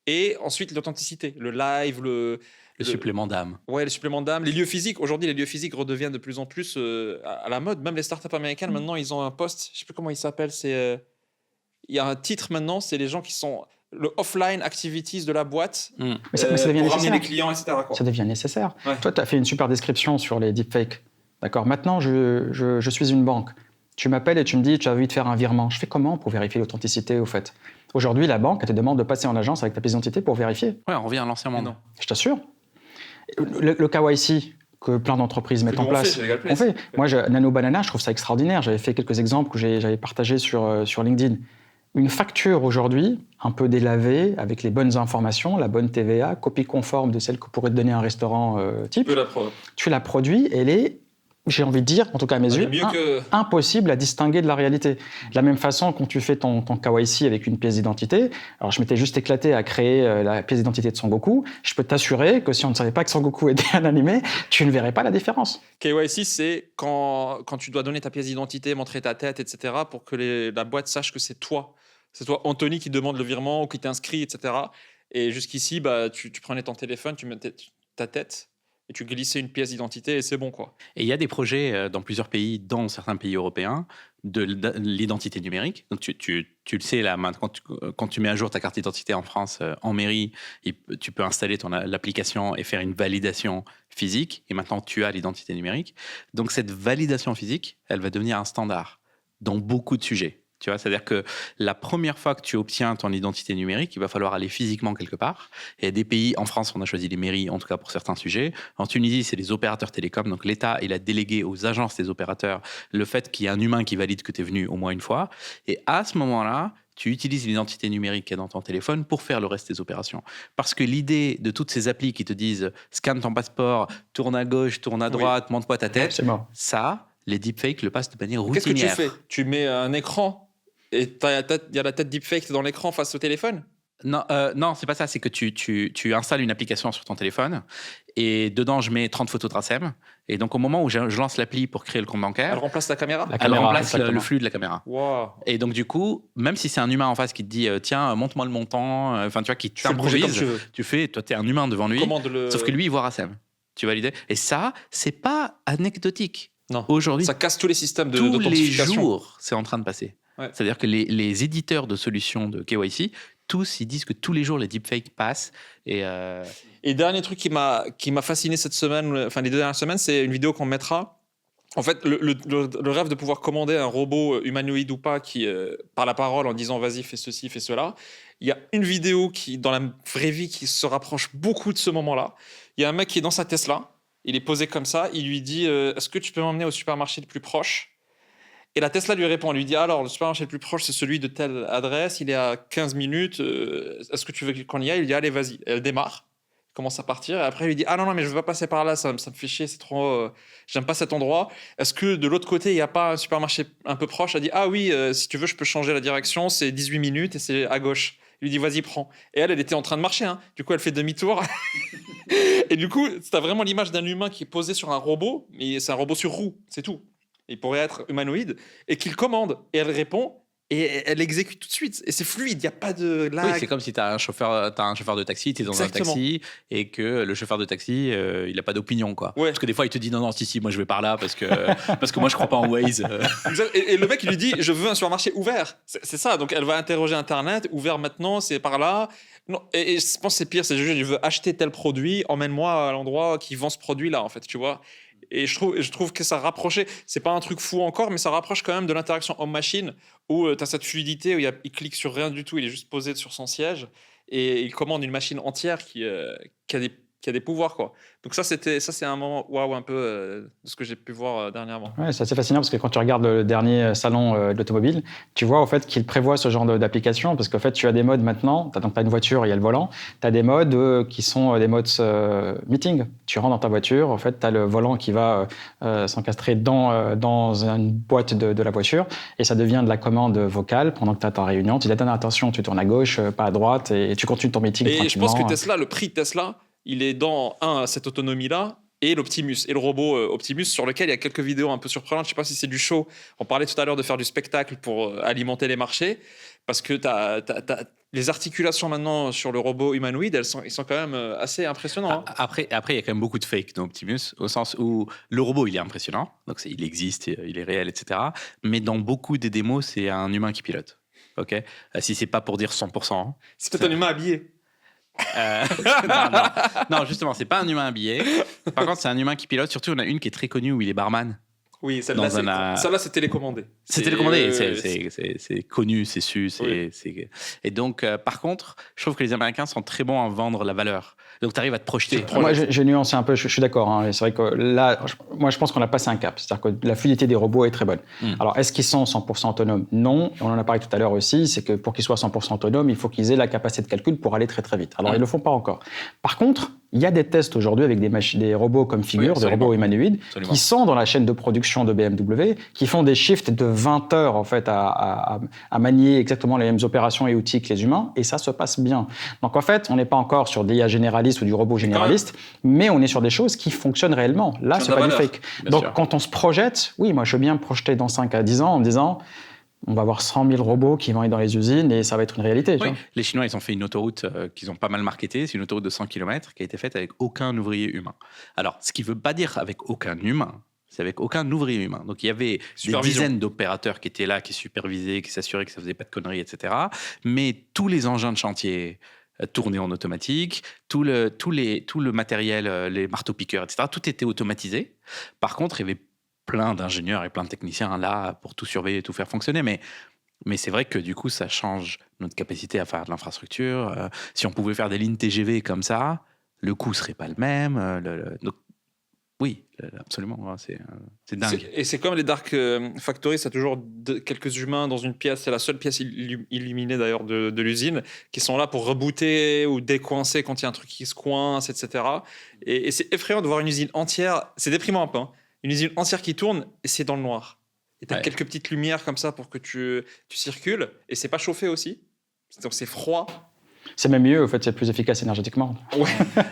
Et ensuite, l'authenticité, le live, le supplément d'âme. Ouais, le supplément d'âme. Les lieux physiques. Aujourd'hui, les lieux physiques redeviennent de plus en plus à la mode. Même les startups américaines, maintenant, ils ont un poste. Je sais plus comment il s'appelle. Il y a un titre maintenant. C'est les gens qui sont le offline activities de la boîte. Mais ça devient pour ramener nécessaire. les clients, etc. quoi. Ça devient nécessaire. Ouais. Toi, tu as fait une super description sur les deepfakes. D'accord. Maintenant, je suis une banque. Tu m'appelles et tu me dis, tu as envie de faire un virement. Je fais comment pour vérifier l'authenticité, au fait? Aujourd'hui, la banque, elle te demande de passer en agence avec ta pièce d'identité pour vérifier. Ouais, on revient à l'ancien monde. Non. Je t'assure. Le KYC que plein d'entreprises mettent en place. On fait. Moi, Nano Banana, je trouve ça extraordinaire. J'avais fait quelques exemples que j'avais partagés sur LinkedIn. Une facture aujourd'hui, un peu délavée, avec les bonnes informations, la bonne TVA, copie conforme de celle que pourrait te donner un restaurant type. Tu la produis, elle est, j'ai envie de dire, en tout cas à mes yeux, impossible à distinguer de la réalité. De la même façon, quand tu fais ton KYC avec une pièce d'identité, alors je m'étais juste éclaté à créer la pièce d'identité de Son Goku, je peux t'assurer que si on ne savait pas que Son Goku était un animé, tu ne verrais pas la différence. KYC, c'est quand tu dois donner ta pièce d'identité, montrer ta tête, etc., pour que la boîte sache que c'est toi. C'est toi, Anthony, qui demande le virement ou qui t'inscrit, etc. Et jusqu'ici, tu prenais ton téléphone, tu mettais ta tête et tu glissais une pièce d'identité et c'est bon, quoi. Et il y a des projets dans plusieurs pays, dans certains pays européens, de l'identité numérique. Donc tu le sais, là, quand tu mets à jour ta carte d'identité en France, en mairie, tu peux installer l'application et faire une validation physique. Et maintenant, tu as l'identité numérique. Donc cette validation physique, elle va devenir un standard dans beaucoup de sujets. Tu vois, c'est-à-dire que la première fois que tu obtiens ton identité numérique, il va falloir aller physiquement quelque part. Et il y a des pays, en France, on a choisi les mairies, en tout cas pour certains sujets. En Tunisie, c'est les opérateurs télécoms. Donc l'État, il a délégué aux agences des opérateurs le fait qu'il y ait un humain qui valide que tu es venu au moins une fois. Et à ce moment-là, tu utilises l'identité numérique qui est dans ton téléphone pour faire le reste des opérations. Parce que l'idée de toutes ces applis qui te disent « scanne ton passeport, tourne à gauche, tourne à droite, montre-moi ta tête », ça, les deepfakes le passent de manière routinière. Qu'est-ce que tu fais? Tu mets un écran et il y a la tête deepfake dans l'écran face au téléphone? Non, c'est pas ça. C'est que tu installes une application sur ton téléphone et dedans, je mets 30 photos de Rassem. Et donc, au moment où je lance l'appli pour créer le compte bancaire, elle remplace la caméra? Elle remplace le flux de la caméra. Wow. Et donc, du coup, même si c'est un humain en face qui te dit tiens, montre-moi le montant, enfin, tu vois, qui t'improvise, toi, t'es un humain devant lui. Sauf que lui, il voit Rassem. Tu vois l'idée? Et ça, c'est pas anecdotique. Non. Aujourd'hui, ça casse tous les systèmes tous les d'authentification. jours, c'est en train de passer. Ouais. C'est-à-dire que les éditeurs de solutions de KYC, tous, ils disent que tous les jours, les deepfakes passent. Et dernier truc qui m'a fasciné cette semaine, enfin les 2 dernières semaines, c'est une vidéo qu'on mettra. En fait, le rêve de pouvoir commander un robot humanoïde ou pas qui, par la parole, en disant « vas-y, fais ceci, fais cela », il y a une vidéo qui, dans la vraie vie, qui se rapproche beaucoup de ce moment-là. Il y a un mec qui est dans sa Tesla, il est posé comme ça, il lui dit « est-ce que tu peux m'emmener au supermarché le plus proche ?» Et la Tesla lui répond, elle lui dit « alors, le supermarché le plus proche, c'est celui de telle adresse, il est à 15 minutes, est-ce que tu veux qu'on y aille ?» Il dit « allez, vas-y ». Elle démarre, commence à partir, et après, il lui dit « ah non, mais je veux pas passer par là, ça me fait chier, c'est trop... j'aime pas cet endroit. Est-ce que de l'autre côté, il n'y a pas un supermarché un peu proche ?» Elle dit « ah oui, si tu veux, je peux changer la direction, c'est 18 minutes et c'est à gauche. » Il lui dit « vas-y, prends. » Et elle était en train de marcher, hein. Du coup, elle fait demi-tour. Et du coup, tu as vraiment l'image d'un humain qui est posé sur un robot, mais c'est un robot sur roue, c'est tout. Il pourrait être humanoïde, et qu'il commande, et elle répond, et elle exécute tout de suite. Et c'est fluide, il n'y a pas de lag. Oui, c'est comme si tu as un chauffeur de taxi, tu es dans un taxi, et que le chauffeur de taxi, il n'a pas d'opinion, quoi. Ouais. Parce que des fois, il te dit non, si, moi je vais par là, parce que moi je crois pas en Waze. Et le mec, il lui dit, je veux un supermarché ouvert. C'est ça, donc elle va interroger Internet, ouvert maintenant, c'est par là. Non, et je pense que c'est pire, c'est juste, je veux acheter tel produit, emmène-moi à l'endroit qui vend ce produit-là, en fait, tu vois. Et je trouve que ça rapprochait, c'est pas un truc fou encore, mais ça rapproche quand même de l'interaction homme-machine où tu as cette fluidité où il clique sur rien du tout, il est juste posé sur son siège et il commande une machine entière qui qui a des pouvoirs, quoi. Donc ça, c'est un moment waouh un peu de ce que j'ai pu voir dernièrement. Ouais, c'est assez fascinant parce que quand tu regardes le dernier salon de l'automobile, tu vois au fait qu'il prévoit ce genre d'application parce qu'en fait, tu as des modes maintenant, tu n'as une voiture, il y a le volant, tu as des modes qui sont des modes meeting. Tu rentres dans ta voiture, en fait, tu as le volant qui va s'encastrer dans une boîte de la voiture et ça devient de la commande vocale pendant que tu as ta réunion. Tu dis attention, tu tournes à gauche, pas à droite et tu continues ton meeting tranquillement. Et je pense que Tesla, le prix de Tesla, il est dans cette autonomie-là et l'Optimus, et le robot Optimus sur lequel il y a quelques vidéos un peu surprenantes. Je ne sais pas si c'est du show. On parlait tout à l'heure de faire du spectacle pour alimenter les marchés parce que les articulations maintenant sur le robot humanoïde, ils sont quand même assez impressionnants. Après, il y a quand même beaucoup de fake dans Optimus, au sens où le robot, il est impressionnant, donc il existe, il est réel, etc. Mais dans beaucoup des démos, c'est un humain qui pilote. Ok, si c'est pas pour dire 100%. C'est peut-être un humain habillé. Non, justement, c'est pas un humain habillé. Par contre, c'est un humain qui pilote. Surtout, on a une qui est très connue où il est barman. Oui, celle-là, c'est télécommandé. C'est télécommandé, c'est connu, c'est su. Et donc, par contre, je trouve que les Américains sont très bons à vendre la valeur. Donc, tu arrives à te projeter. Moi, j'ai nuancé un peu, je suis d'accord. Hein, c'est vrai que là, moi, je pense qu'on a passé un cap. C'est-à-dire que la fluidité des robots est très bonne. Alors, est-ce qu'ils sont 100% autonomes ? Non. On en a parlé tout à l'heure aussi, c'est que pour qu'ils soient 100% autonomes, il faut qu'ils aient la capacité de calcul pour aller très, très vite. Alors, ils ne le font pas encore. Par contre, il y a des tests aujourd'hui avec des robots comme figure, des robots humanoïdes, qui sont dans la chaîne de production de BMW, qui font des shifts de 20 heures en fait, à manier exactement les mêmes opérations et outils que les humains, et ça se passe bien. Donc en fait, on n'est pas encore sur d'IA généraliste ou du robot généraliste, mais on est sur des choses qui fonctionnent réellement. Là, c'est pas du fake. Donc quand on se projette, oui, moi je veux bien me projeter dans 5 à 10 ans en me disant... On va avoir 100 000 robots qui vont aller dans les usines et ça va être une réalité. Oui. Tu vois. Les Chinois, ils ont fait une autoroute qu'ils ont pas mal marketée. C'est une autoroute de 100 km qui a été faite avec aucun ouvrier humain. Alors, ce qui ne veut pas dire avec aucun humain, c'est avec aucun ouvrier humain. Donc, il y avait des dizaines d'opérateurs qui étaient là, qui supervisaient, qui s'assuraient que ça ne faisait pas de conneries, etc. Mais tous les engins de chantier tournaient en automatique, tout le matériel, les marteaux-piqueurs, etc., tout était automatisé. Par contre, il y avait plein d'ingénieurs et plein de techniciens là pour tout surveiller et tout faire fonctionner. Mais c'est vrai que du coup, ça change notre capacité à faire de l'infrastructure. Si on pouvait faire des lignes TGV comme ça, le coût serait pas le même. Donc, oui, absolument, c'est dingue. Et c'est comme les Dark Factory, c'est toujours quelques humains dans une pièce, c'est la seule pièce illuminée d'ailleurs de l'usine, qui sont là pour rebooter ou décoincer quand il y a un truc qui se coince, etc. Et c'est effrayant de voir une usine entière, c'est déprimant un peu, hein. Une usine entière qui tourne et c'est dans le noir. Et tu as quelques petites lumières comme ça pour que tu circules. Et c'est pas chauffé aussi. Donc c'est froid. C'est même mieux, en fait, c'est plus efficace énergétiquement. Ouais.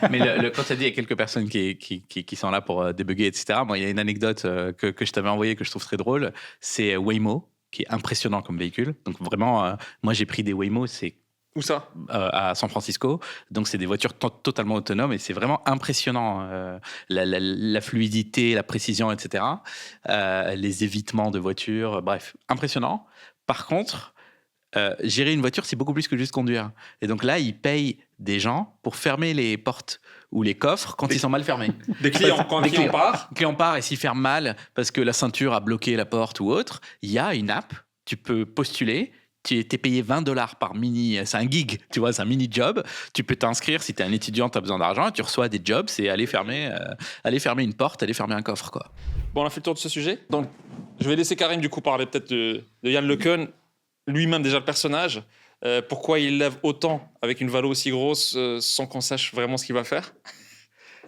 Mais quand tu as dit, il y a quelques personnes qui sont là pour débugger, etc. Moi, il y a une anecdote que je t'avais envoyée que je trouve très drôle. C'est Waymo, qui est impressionnant comme véhicule. Donc vraiment, moi, j'ai pris des Waymo, c'est où ça ? À San Francisco. Donc, c'est des voitures totalement autonomes et c'est vraiment impressionnant. La fluidité, la précision, etc. Les évitements de voitures, bref, impressionnant. Par contre, gérer une voiture, c'est beaucoup plus que juste conduire. Et donc là, ils payent des gens pour fermer les portes ou les coffres quand ils sont mal fermés. Des clients, quand un client part. Le client part et s'il ferme mal parce que la ceinture a bloqué la porte ou autre, il y a une app, tu peux postuler. Tu es payé $20 par mini, c'est un gig, tu vois, c'est un mini job. Tu peux t'inscrire si tu es un étudiant, tu as besoin d'argent, et tu reçois des jobs, c'est aller fermer une porte, aller fermer un coffre, quoi. Bon, on a fait le tour de ce sujet. Donc, je vais laisser Karim du coup parler peut-être de Yann LeCun, lui-même déjà le personnage. Pourquoi il lève autant avec une valo aussi grosse sans qu'on sache vraiment ce qu'il va faire.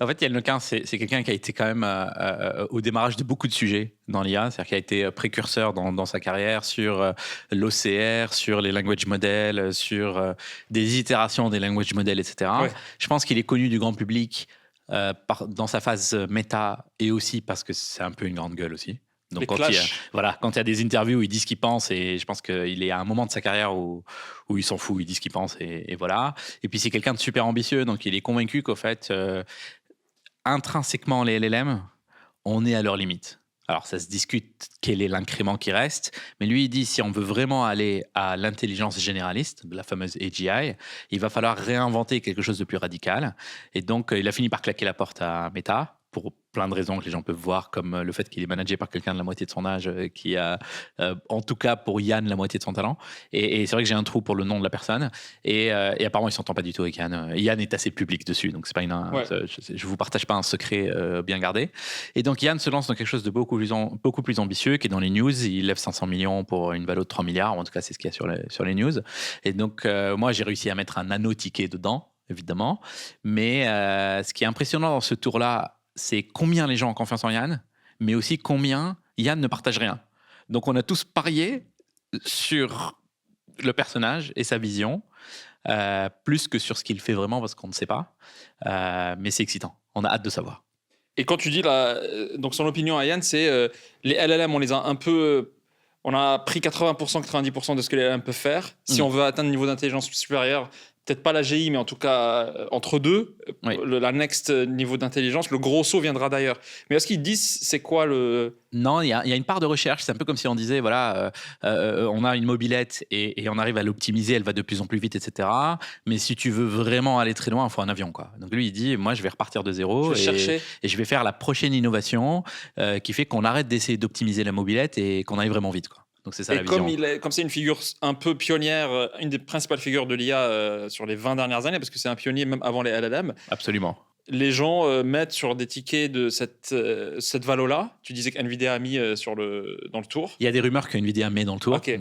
En fait, Yann LeCun, c'est quelqu'un qui a été quand même au démarrage de beaucoup de sujets dans l'IA, c'est-à-dire qu'il a été précurseur dans sa carrière sur l'OCR, sur les language models, sur des itérations des language models, etc. Ouais. Je pense qu'il est connu du grand public dans sa phase méta et aussi parce que c'est un peu une grande gueule aussi. Donc quand il y a des interviews où il dit ce qu'il pense, et je pense qu'il est à un moment de sa carrière où il s'en fout, il dit ce qu'il pense et voilà. Et puis c'est quelqu'un de super ambitieux, donc il est convaincu qu'en fait, intrinsèquement les LLM, on est à leur limite. Alors ça se discute quel est l'incrément qui reste, mais lui il dit si on veut vraiment aller à l'intelligence généraliste, la fameuse AGI, il va falloir réinventer quelque chose de plus radical. Et donc il a fini par claquer la porte à Meta plein de raisons que les gens peuvent voir, comme le fait qu'il est managé par quelqu'un de la moitié de son âge, qui a, en tout cas pour Yann, la moitié de son talent. Et c'est vrai que j'ai un trou pour le nom de la personne. Et apparemment, il s'entend pas du tout avec Yann. Yann est assez public dessus, donc c'est pas je vous partage pas un secret bien gardé. Et donc Yann se lance dans quelque chose de beaucoup plus ambitieux, qui est dans les news. Il lève 500 millions pour une valo de 3 milliards, en tout cas c'est ce qu'il y a sur les news. Et donc moi j'ai réussi à mettre un nano-ticket dedans, évidemment. Mais ce qui est impressionnant dans ce tour-là, c'est combien les gens ont confiance en Yann, mais aussi combien Yann ne partage rien. Donc on a tous parié sur le personnage et sa vision, plus que sur ce qu'il fait vraiment, parce qu'on ne sait pas. Mais c'est excitant. On a hâte de savoir. Et quand tu dis là, donc son opinion à Yann, c'est les LLM, on les a un peu. On a pris 80%, 90% de ce que les LLM peuvent faire. Si on veut atteindre un niveau d'intelligence supérieur, peut-être pas la GI, mais en tout cas entre deux, Oui. la next niveau d'intelligence, le gros saut viendra d'ailleurs. Mais est-ce qu'ils disent c'est quoi le. Non, il y a une part de recherche. C'est un peu comme si on disait, voilà, on a une mobilette et on arrive à l'optimiser, elle va de plus en plus vite, etc. Mais si tu veux vraiment aller très loin, il faut un avion, quoi. Donc lui, il dit, moi, je vais repartir de zéro et je vais faire la prochaine innovation qui fait qu'on arrête d'essayer d'optimiser la mobilette et qu'on aille vraiment vite, quoi. Donc c'est ça la vision. Comme c'est une figure un peu pionnière, une des principales figures de l'IA sur les 20 dernières années, parce que c'est un pionnier même avant les LLM. Absolument. Les gens mettent sur des tickets de cette valo-là. Tu disais qu'NVIDIA a mis dans le tour. Il y a des rumeurs qu'NVIDIA met dans le tour. Okay.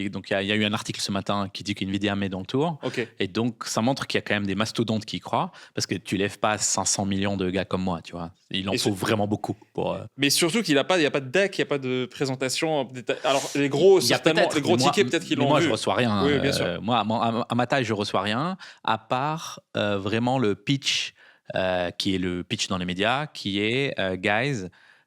Donc il y a eu un article ce matin qui dit qu'NVIDIA met dans le tour. Okay. Et donc ça montre qu'il y a quand même des mastodontes qui y croient, parce que tu lèves pas 500 millions de gars comme moi, tu vois. Il en faut vraiment beaucoup pour. Mais surtout qu'il n'y a pas de deck, il n'y a pas de présentation. Alors les gros, certainement, les gros tickets peut-être qu'ils l'ont vu. Moi je reçois rien. Oui, bien sûr. Moi à ma taille je reçois rien, à part vraiment le pitch. Qui est le pitch dans les médias, qui est guys,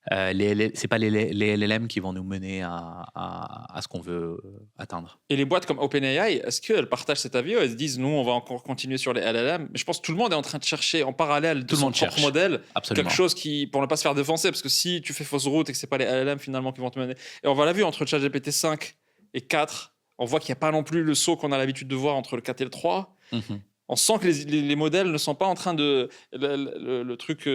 c'est pas les LLM qui vont nous mener à ce qu'on veut atteindre. Et les boîtes comme OpenAI, est-ce qu'elles partagent cet avis ou elles se disent nous on va encore continuer sur les LLM? Mais je pense que tout le monde est en train de chercher en parallèle de son propre modèle. Absolument. Quelque chose qui, pour ne pas se faire défoncer, parce que si tu fais fausse route et que c'est pas les LLM finalement qui vont te mener. Et on l'a vu entre ChatGPT 5 et 4, on voit qu'il n'y a pas non plus le saut qu'on a l'habitude de voir entre le 4 et le 3. Mm-hmm. On sent que les modèles ne sont pas en train de... Le truc,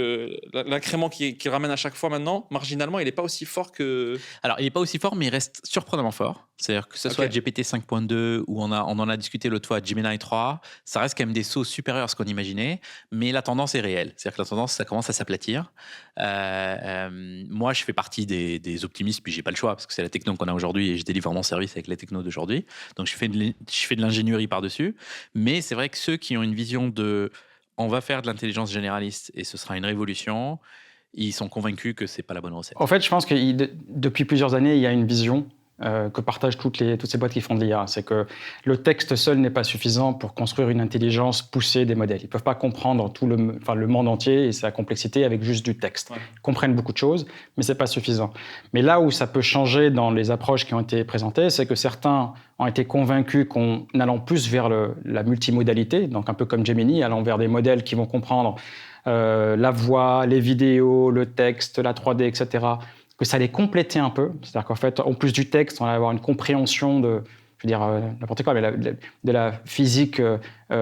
l'incrément qui ramène à chaque fois maintenant, marginalement, il n'est pas aussi fort que... Alors, il n'est pas aussi fort, mais il reste surprenamment fort. C'est-à-dire que ce soit GPT 5.2 ou on en a discuté l'autre fois, Gemini 3, ça reste quand même des sauts supérieurs à ce qu'on imaginait, mais la tendance est réelle. C'est-à-dire que la tendance, ça commence à s'aplatir. Moi, je fais partie des optimistes, puis j'ai pas le choix, parce que c'est la techno qu'on a aujourd'hui et je délivre mon service avec la techno d'aujourd'hui. Donc, je fais de l'ingénierie par-dessus. Mais c'est vrai que ceux qui ont une vision de on va faire de l'intelligence généraliste et ce sera une révolution, ils sont convaincus que c'est pas la bonne recette. En fait, je pense que depuis plusieurs années, il y a une vision que partagent toutes ces boîtes qui font de l'IA. C'est que le texte seul n'est pas suffisant pour construire une intelligence poussée des modèles. Ils ne peuvent pas comprendre le monde entier et sa complexité avec juste du texte. Ouais. Ils comprennent beaucoup de choses, mais ce n'est pas suffisant. Mais là où ça peut changer dans les approches qui ont été présentées, c'est que certains ont été convaincus qu'en allant plus vers la multimodalité, donc un peu comme Gemini, allant vers des modèles qui vont comprendre la voix, les vidéos, le texte, la 3D, etc., que ça allait compléter un peu. C'est-à-dire qu'en fait, en plus du texte, on allait avoir une compréhension n'importe quoi, mais de la physique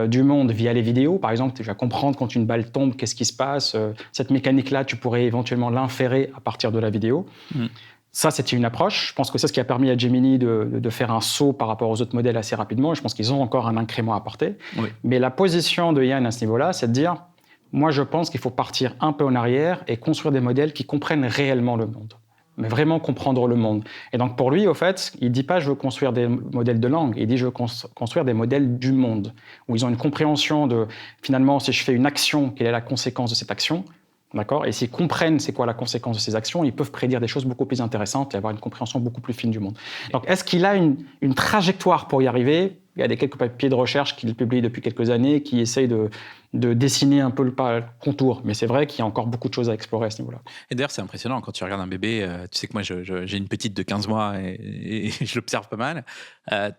du monde via les vidéos. Par exemple, tu vas comprendre quand une balle tombe, qu'est-ce qui se passe. Cette mécanique-là, tu pourrais éventuellement l'inférer à partir de la vidéo. Ça, c'était une approche. Je pense que c'est ce qui a permis à Gemini de faire un saut par rapport aux autres modèles assez rapidement. Je pense qu'ils ont encore un incrément à apporter. Oui. Mais la position de Yann à ce niveau-là, c'est de dire, moi, je pense qu'il faut partir un peu en arrière et construire des modèles qui comprennent réellement le monde. Mais vraiment comprendre le monde. Et donc pour lui, au fait, il ne dit pas « je veux construire des modèles de langue », il dit « je veux construire des modèles du monde », où ils ont une compréhension de, finalement, si je fais une action, quelle est la conséquence de cette action, d'accord ? Et s'ils comprennent c'est quoi la conséquence de ces actions, ils peuvent prédire des choses beaucoup plus intéressantes et avoir une compréhension beaucoup plus fine du monde. Donc est-ce qu'il a une trajectoire pour y arriver ? Il y a quelques papiers de recherche qu'il publie depuis quelques années qui essayent de dessiner un peu le contour. Mais c'est vrai qu'il y a encore beaucoup de choses à explorer à ce niveau-là. Et d'ailleurs, c'est impressionnant quand tu regardes un bébé. Tu sais que moi, j'ai une petite de 15 mois et je l'observe pas mal.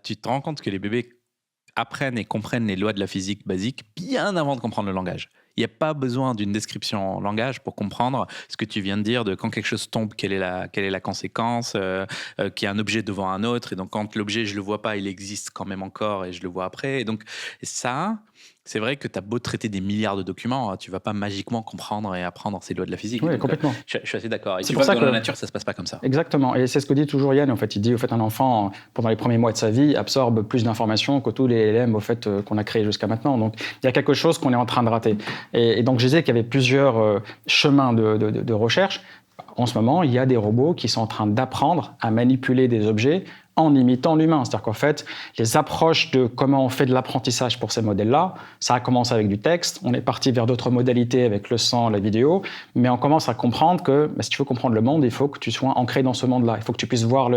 Tu te rends compte que les bébés apprennent et comprennent les lois de la physique basique bien avant de comprendre le langage. Il n'y a pas besoin d'une description en langage pour comprendre ce que tu viens de dire, de quand quelque chose tombe, quelle est la conséquence, qu'il y a un objet devant un autre. Et donc, quand l'objet, je ne le vois pas, il existe quand même encore et je le vois après. Et donc, ça, C'est vrai que tu as beau traiter des milliards de documents, tu vas pas magiquement comprendre et apprendre ces lois de la physique. Oui, Donc, complètement. je suis assez d'accord. Et C'est tu pour vois ça que dans que- la nature, ça se passe pas comme ça. Exactement. Et c'est ce que dit toujours Yann. En fait, il dit, au fait, un enfant, pendant les premiers mois de sa vie, absorbe plus d'informations que tous les LLM, au fait, qu'on a créés jusqu'à maintenant. Donc, il y a quelque chose qu'on est en train de rater. Et donc, je disais qu'il y avait plusieurs chemins de recherche. En ce moment, il y a des robots qui sont en train d'apprendre à manipuler des objets en imitant l'humain. C'est-à-dire qu'en fait, les approches de comment on fait de l'apprentissage pour ces modèles-là, ça a commencé avec du texte, on est parti vers d'autres modalités avec le son, la vidéo, mais on commence à comprendre que si tu veux comprendre le monde, il faut que tu sois ancré dans ce monde-là. Il faut que tu puisses voir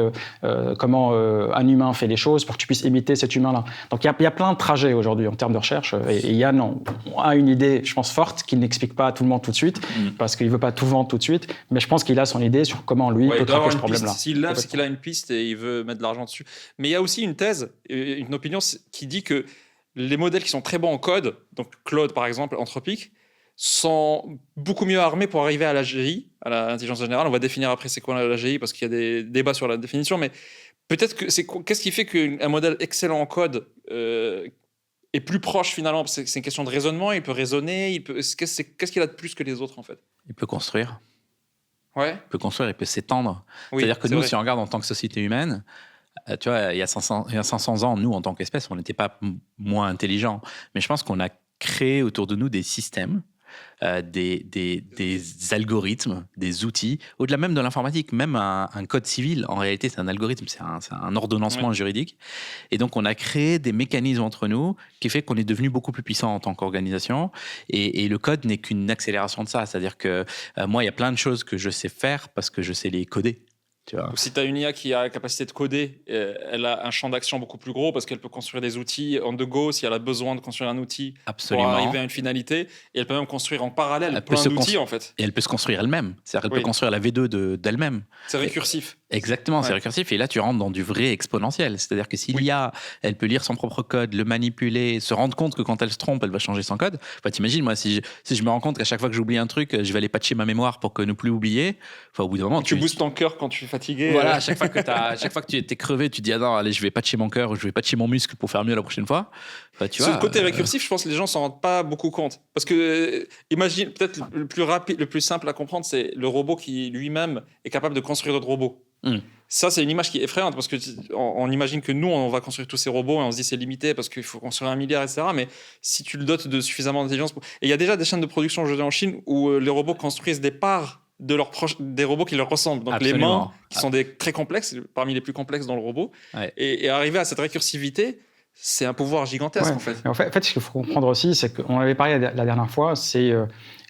comment un humain fait les choses pour que tu puisses imiter cet humain-là. Donc il y a plein de trajets aujourd'hui en termes de recherche. Et Yann a une idée, je pense, forte, qu'il n'explique pas à tout le monde tout de suite, parce qu'il ne veut pas tout vendre tout de suite, mais je pense qu'il a son idée sur comment lui peut traiter ce problème-là. S'il l'a, c'est qu'il a une piste et il veut mettre de l'argent dessus. Mais il y a aussi une thèse, une opinion qui dit que les modèles qui sont très bons en code, donc Claude par exemple, Anthropic, sont beaucoup mieux armés pour arriver à l'AGI, à l'intelligence générale. On va définir après c'est quoi l'AGI parce qu'il y a des débats sur la définition, mais peut-être que qu'est-ce qui fait qu'un modèle excellent en code est plus proche finalement? C'est une question de raisonnement, il peut raisonner, qu'est-ce qu'il a de plus que les autres en fait? Il peut construire. Ouais. Il peut construire, il peut s'étendre. Oui, C'est-à-dire que c'est nous, vrai. si on regarde en tant que société humaine, tu vois, il y a 500 ans, nous, en tant qu'espèce, on n'était pas moins intelligents. Mais je pense qu'on a créé autour de nous des systèmes, des algorithmes, des outils, au-delà même de l'informatique, même un code civil, en réalité, c'est un algorithme, c'est un ordonnancement juridique. Et donc, on a créé des mécanismes entre nous qui fait qu'on est devenu beaucoup plus puissant en tant qu'organisation. Et le code n'est qu'une accélération de ça. C'est-à-dire que moi, il y a plein de choses que je sais faire parce que je sais les coder. Tu vois. Donc, si tu as une IA qui a la capacité de coder, elle a un champ d'action beaucoup plus gros parce qu'elle peut construire des outils on the go si elle a besoin de construire un outil Absolument. pour arriver à une finalité. Et elle peut même construire en parallèle Elle peut plein se d'outils en fait. Et elle peut se construire elle-même. C'est-à-dire qu'elle Oui. peut construire la V2 d'elle-même. C'est récursif. Exactement, c'est Ouais. récursif. Et là, tu rentres dans du vrai exponentiel. C'est-à-dire que si l'IA, elle peut lire son propre code, le manipuler, se rendre compte que quand elle se trompe, elle va changer son code. Enfin, t'imagines, moi, si je me rends compte qu'à chaque fois que j'oublie un truc, je vais aller patcher ma mémoire pour que ne plus oublier. Enfin, au bout d'un moment, Tu boostes ton cœur quand tu es fatigué. Voilà, à chaque fois que tu es crevé, tu te dis ah non, allez, je vais patcher mon cœur ou je vais patcher mon muscle pour faire mieux la prochaine fois. Enfin, tu Ce vois, côté récursif, je pense que les gens s'en rendent pas beaucoup compte. Parce que, imagine, peut-être le plus rapide, le plus simple à comprendre, c'est le robot qui lui-même est capable de construire d'autres robots. Ça, c'est une image qui est effrayante parce que on imagine que nous, on va construire tous ces robots et on se dit c'est limité parce qu'il faut construire 1 milliard, etc. Mais si tu le dotes de suffisamment d'intelligence, et il y a déjà des chaînes de production aujourd'hui en Chine où les robots construisent des parts de leurs des robots qui leur ressemblent. Donc les mains, qui sont très complexes, parmi les plus complexes dans le robot, et arriver à cette récursivité, c'est un pouvoir gigantesque en fait. Et en fait, ce qu'il faut comprendre aussi, c'est qu'on avait parlé la dernière fois, c'est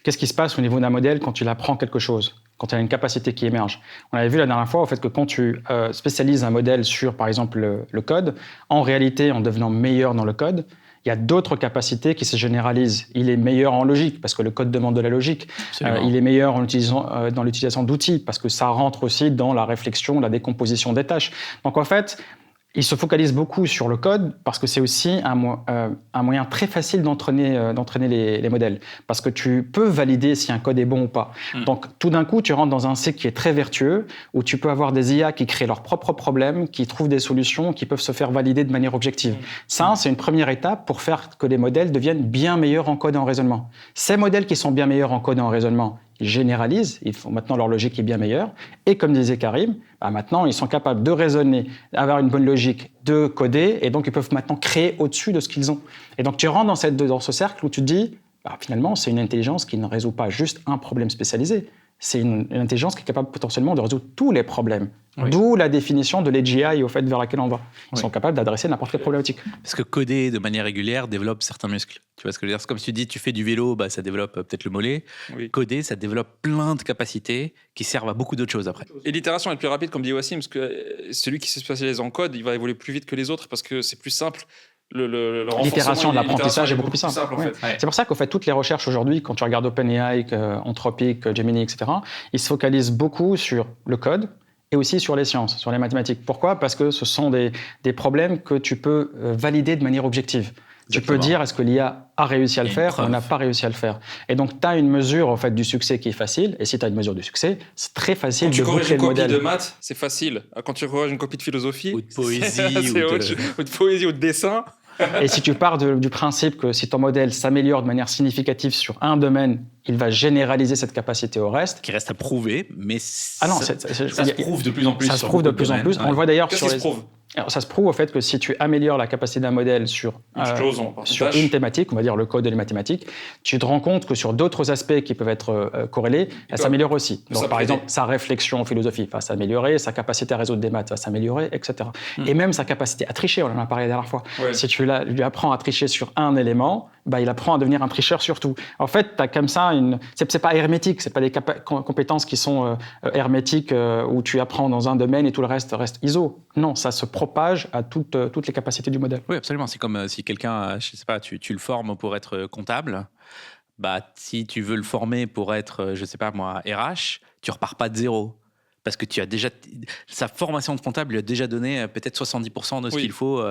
qu'est-ce qui se passe au niveau d'un modèle quand tu apprends quelque chose, quand il y a une capacité qui émerge. On avait vu la dernière fois au fait que quand tu spécialises un modèle sur, par exemple, le code, en réalité, en devenant meilleur dans le code, il y a d'autres capacités qui se généralisent. Il est meilleur en logique, parce que le code demande de la logique. Il est meilleur dans l'utilisation d'outils, parce que ça rentre aussi dans la réflexion, la décomposition des tâches. Donc en fait, il se focalise beaucoup sur le code parce que c'est aussi un moyen très facile d'entraîner les modèles. Parce que tu peux valider si un code est bon ou pas. Donc tout d'un coup, tu rentres dans un cycle qui est très vertueux, où tu peux avoir des IA qui créent leurs propres problèmes, qui trouvent des solutions, qui peuvent se faire valider de manière objective. Ça, c'est une première étape pour faire que les modèles deviennent bien meilleurs en code et en raisonnement. Ces modèles qui sont bien meilleurs en code et en raisonnement, ils généralisent, maintenant leur logique est bien meilleure, et comme disait Karim, maintenant ils sont capables de raisonner, d'avoir une bonne logique, de coder, et donc ils peuvent maintenant créer au-dessus de ce qu'ils ont. Et donc tu rentres dans ce cercle où tu te dis, finalement c'est une intelligence qui ne résout pas juste un problème spécialisé, c'est une intelligence qui est capable potentiellement de résoudre tous les problèmes. Oui. D'où la définition de l'AGI au fait vers laquelle on va. Ils sont capables d'adresser n'importe quelle problématique. Parce que coder de manière régulière développe certains muscles. Tu vois ce que je veux dire? C'est comme si tu dis, tu fais du vélo, ça développe peut-être le mollet. Oui. Coder, ça développe plein de capacités qui servent à beaucoup d'autres choses après. Et l'itération est plus rapide, comme dit Wassim, parce que celui qui se spécialise en code, il va évoluer plus vite que les autres parce que c'est plus simple. L'itération de l'apprentissage est beaucoup plus simple. En fait. C'est pour ça qu'en fait, toutes les recherches aujourd'hui, quand tu regardes OpenAI, Anthropic, Gemini, etc., ils se focalisent beaucoup sur le code et aussi sur les sciences, sur les mathématiques. Pourquoi? Parce que ce sont des problèmes que tu peux valider de manière objective. Exactement. Tu peux dire est-ce que l'IA a réussi à le faire ou n'a pas réussi à le faire. Et donc, tu as une mesure en fait, du succès qui est facile. Et si tu as une mesure du succès, c'est très facile de boucler le modèle. Quand tu corriges une copie de maths, c'est facile. Quand tu corriges une copie de philosophie, ou de poésie, ou de poésie ou de dessin, Et si tu pars du principe que si ton modèle s'améliore de manière significative sur un domaine, il va généraliser cette capacité au reste. Qui reste à prouver, mais Ah non, ça se prouve de plus en plus. Ça se prouve de plus en plus. On le voit d'ailleurs sur Qu'est-ce qui se prouve? Alors, ça se prouve au fait que si tu améliores la capacité d'un modèle sur une thématique, on va dire le code et les mathématiques, tu te rends compte que sur d'autres aspects qui peuvent être corrélés, elle s'améliore aussi. Donc, par exemple, sa réflexion en philosophie va s'améliorer, sa capacité à résoudre des maths va s'améliorer, etc. Et même sa capacité à tricher, on en a parlé la dernière fois. Ouais. Si tu lui apprends à tricher sur un élément, il apprend à devenir un tricheur sur tout. En fait, tu as comme ça c'est pas hermétique, c'est pas des compétences qui sont hermétiques où tu apprends dans un domaine et tout le reste reste ISO. Non, ça se propage à toutes les capacités du modèle. Oui, absolument. C'est comme si quelqu'un, je sais pas, tu le formes pour être comptable. Si tu veux le former pour être, je sais pas moi, RH, tu repars pas de zéro. Parce que tu as déjà sa formation de comptable lui a déjà donné peut-être 70% de ce qu'il faut.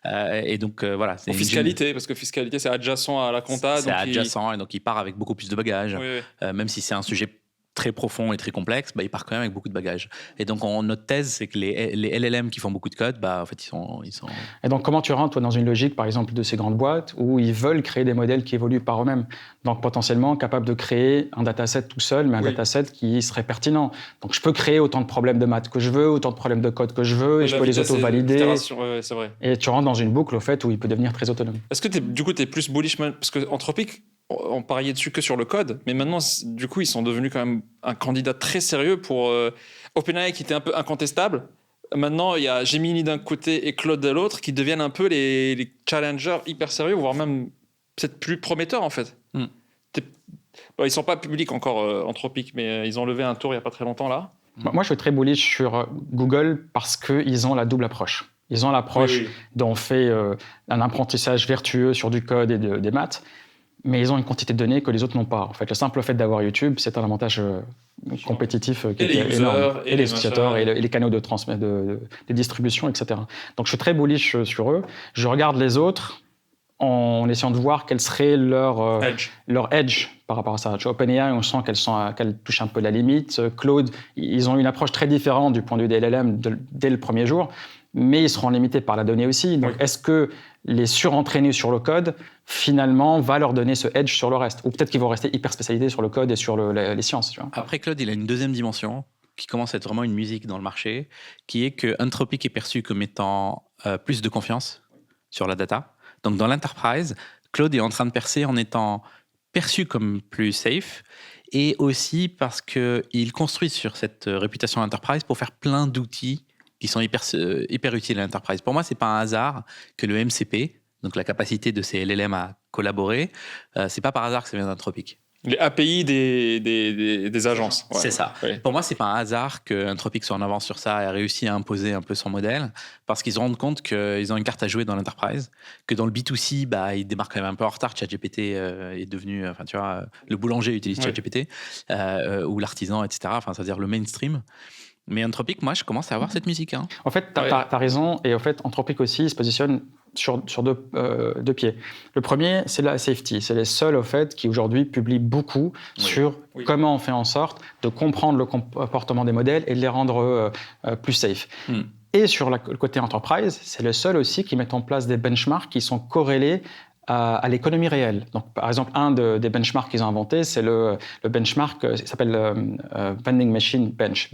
Et donc, voilà. C'est fiscalité, parce que fiscalité, c'est adjacent à la compta. C'est adjacent, et donc il part avec beaucoup plus de bagages. Oui. Même si c'est un sujet très profond et très complexe, il part quand même avec beaucoup de bagages. Et donc, notre thèse, c'est que les LLM qui font beaucoup de code, en fait, ils sont... Et donc, comment tu rentres, toi, dans une logique, par exemple, de ces grandes boîtes où ils veulent créer des modèles qui évoluent par eux-mêmes? Donc, potentiellement, capable de créer un dataset tout seul, mais un dataset qui serait pertinent. Donc, je peux créer autant de problèmes de maths que je veux, autant de problèmes de code que je veux, et je peux les auto-valider. C'est vrai. Et tu rentres dans une boucle, au fait, où il peut devenir très autonome. Est-ce que tu es plus bullish, parce que Anthropic, on pariait dessus que sur le code, mais maintenant, du coup, ils sont devenus quand même un candidat très sérieux pour OpenAI, qui était un peu incontestable. Maintenant, il y a Gemini d'un côté et Claude de l'autre, qui deviennent un peu les challengers hyper sérieux, voire même peut-être plus prometteurs, en fait. Ils ne sont pas publics encore, Anthropic, mais ils ont levé un tour il n'y a pas très longtemps, là. Moi, je suis très bullish sur Google parce qu'ils ont la double approche. Ils ont l'approche dont on fait un apprentissage vertueux sur du code et des maths, mais ils ont une quantité de données que les autres n'ont pas. En fait, le simple fait d'avoir YouTube, c'est un avantage compétitif qui est énorme. Et les utilisateurs, et les canaux de distribution, etc. Donc, je suis très bullish sur eux. Je regarde les autres en essayant de voir quel serait leur edge par rapport à ça. Chez OpenAI, on sent qu'elles touchent un peu la limite. Claude, ils ont une approche très différente du point de vue des LLM dès le premier jour, mais ils seront limités par la donnée aussi. Donc, est-ce que les surentraîner sur le code, finalement, va leur donner ce edge sur le reste? Ou peut-être qu'ils vont rester hyper spécialisés sur le code et sur les sciences. Tu vois. Après, Claude, il a une deuxième dimension qui commence à être vraiment une musique dans le marché, qui est que Anthropic est perçu comme étant plus de confiance sur la data. Donc, dans l'enterprise, Claude est en train de percer en étant perçu comme plus safe, et aussi parce qu'il construit sur cette réputation enterprise pour faire plein d'outils qui sont hyper utiles à l'enterprise. Pour moi, ce n'est pas un hasard que le MCP, donc la capacité de ces LLM à collaborer, ce n'est pas par hasard que ça vient d'Anthropic. Les API des agences. C'est ça. Oui. Pour moi, ce n'est pas un hasard qu'Anthropic soit en avance sur ça et a réussi à imposer un peu son modèle, parce qu'ils se rendent compte qu'ils ont une carte à jouer dans l'enterprise, que dans le B2C, ils démarrent quand même un peu en retard. ChatGPT est devenu, le boulanger utilise ChatGPT, ou l'artisan, etc., c'est-à-dire le mainstream. Mais Anthropic, moi, je commence à avoir cette musique. Hein. En fait, tu as raison. Et en fait, Anthropic aussi, il se positionne sur deux pieds. Le premier, c'est la safety. C'est les seuls, au fait, qui aujourd'hui publient beaucoup sur comment on fait en sorte de comprendre le comportement des modèles et de les rendre plus safe. Et sur le côté enterprise, c'est le seul aussi qui met en place des benchmarks qui sont corrélés à l'économie réelle. Donc, par exemple, un des benchmarks qu'ils ont inventé, c'est le benchmark, il s'appelle Vending Machine Bench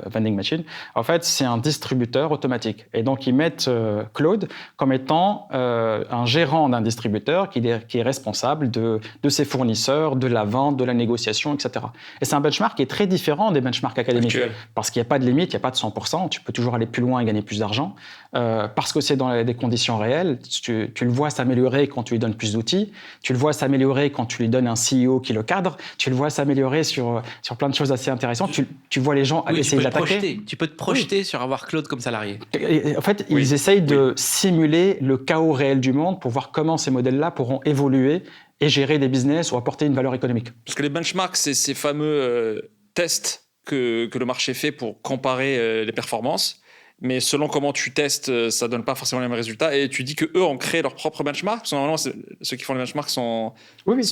Vending Machine. En fait, c'est un distributeur automatique. Et donc, ils mettent Claude comme étant un gérant d'un distributeur qui est responsable de ses fournisseurs, de la vente, de la négociation, etc. Et c'est un benchmark qui est très différent des benchmarks académiques. Parce qu'il n'y a pas de limite, il n'y a pas de 100%. Tu peux toujours aller plus loin et gagner plus d'argent. Parce que c'est dans des conditions réelles. Tu le vois s'améliorer quand tu lui donnes plus d'outils, tu le vois s'améliorer quand tu lui donnes un CEO qui le cadre, tu le vois s'améliorer sur plein de choses assez intéressantes, tu vois les gens essayer de l'attaquer. Tu peux te projeter sur avoir Claude comme salarié. Et en fait, ils essayent de simuler le chaos réel du monde pour voir comment ces modèles-là pourront évoluer et gérer des business ou apporter une valeur économique. Parce que les benchmarks, c'est ces fameux tests que le marché fait pour comparer les performances. Mais selon comment tu testes, ça donne pas forcément les mêmes résultats. Et tu dis que eux ont créé leur propre benchmark. Parce que normalement, ceux qui font les benchmarks sont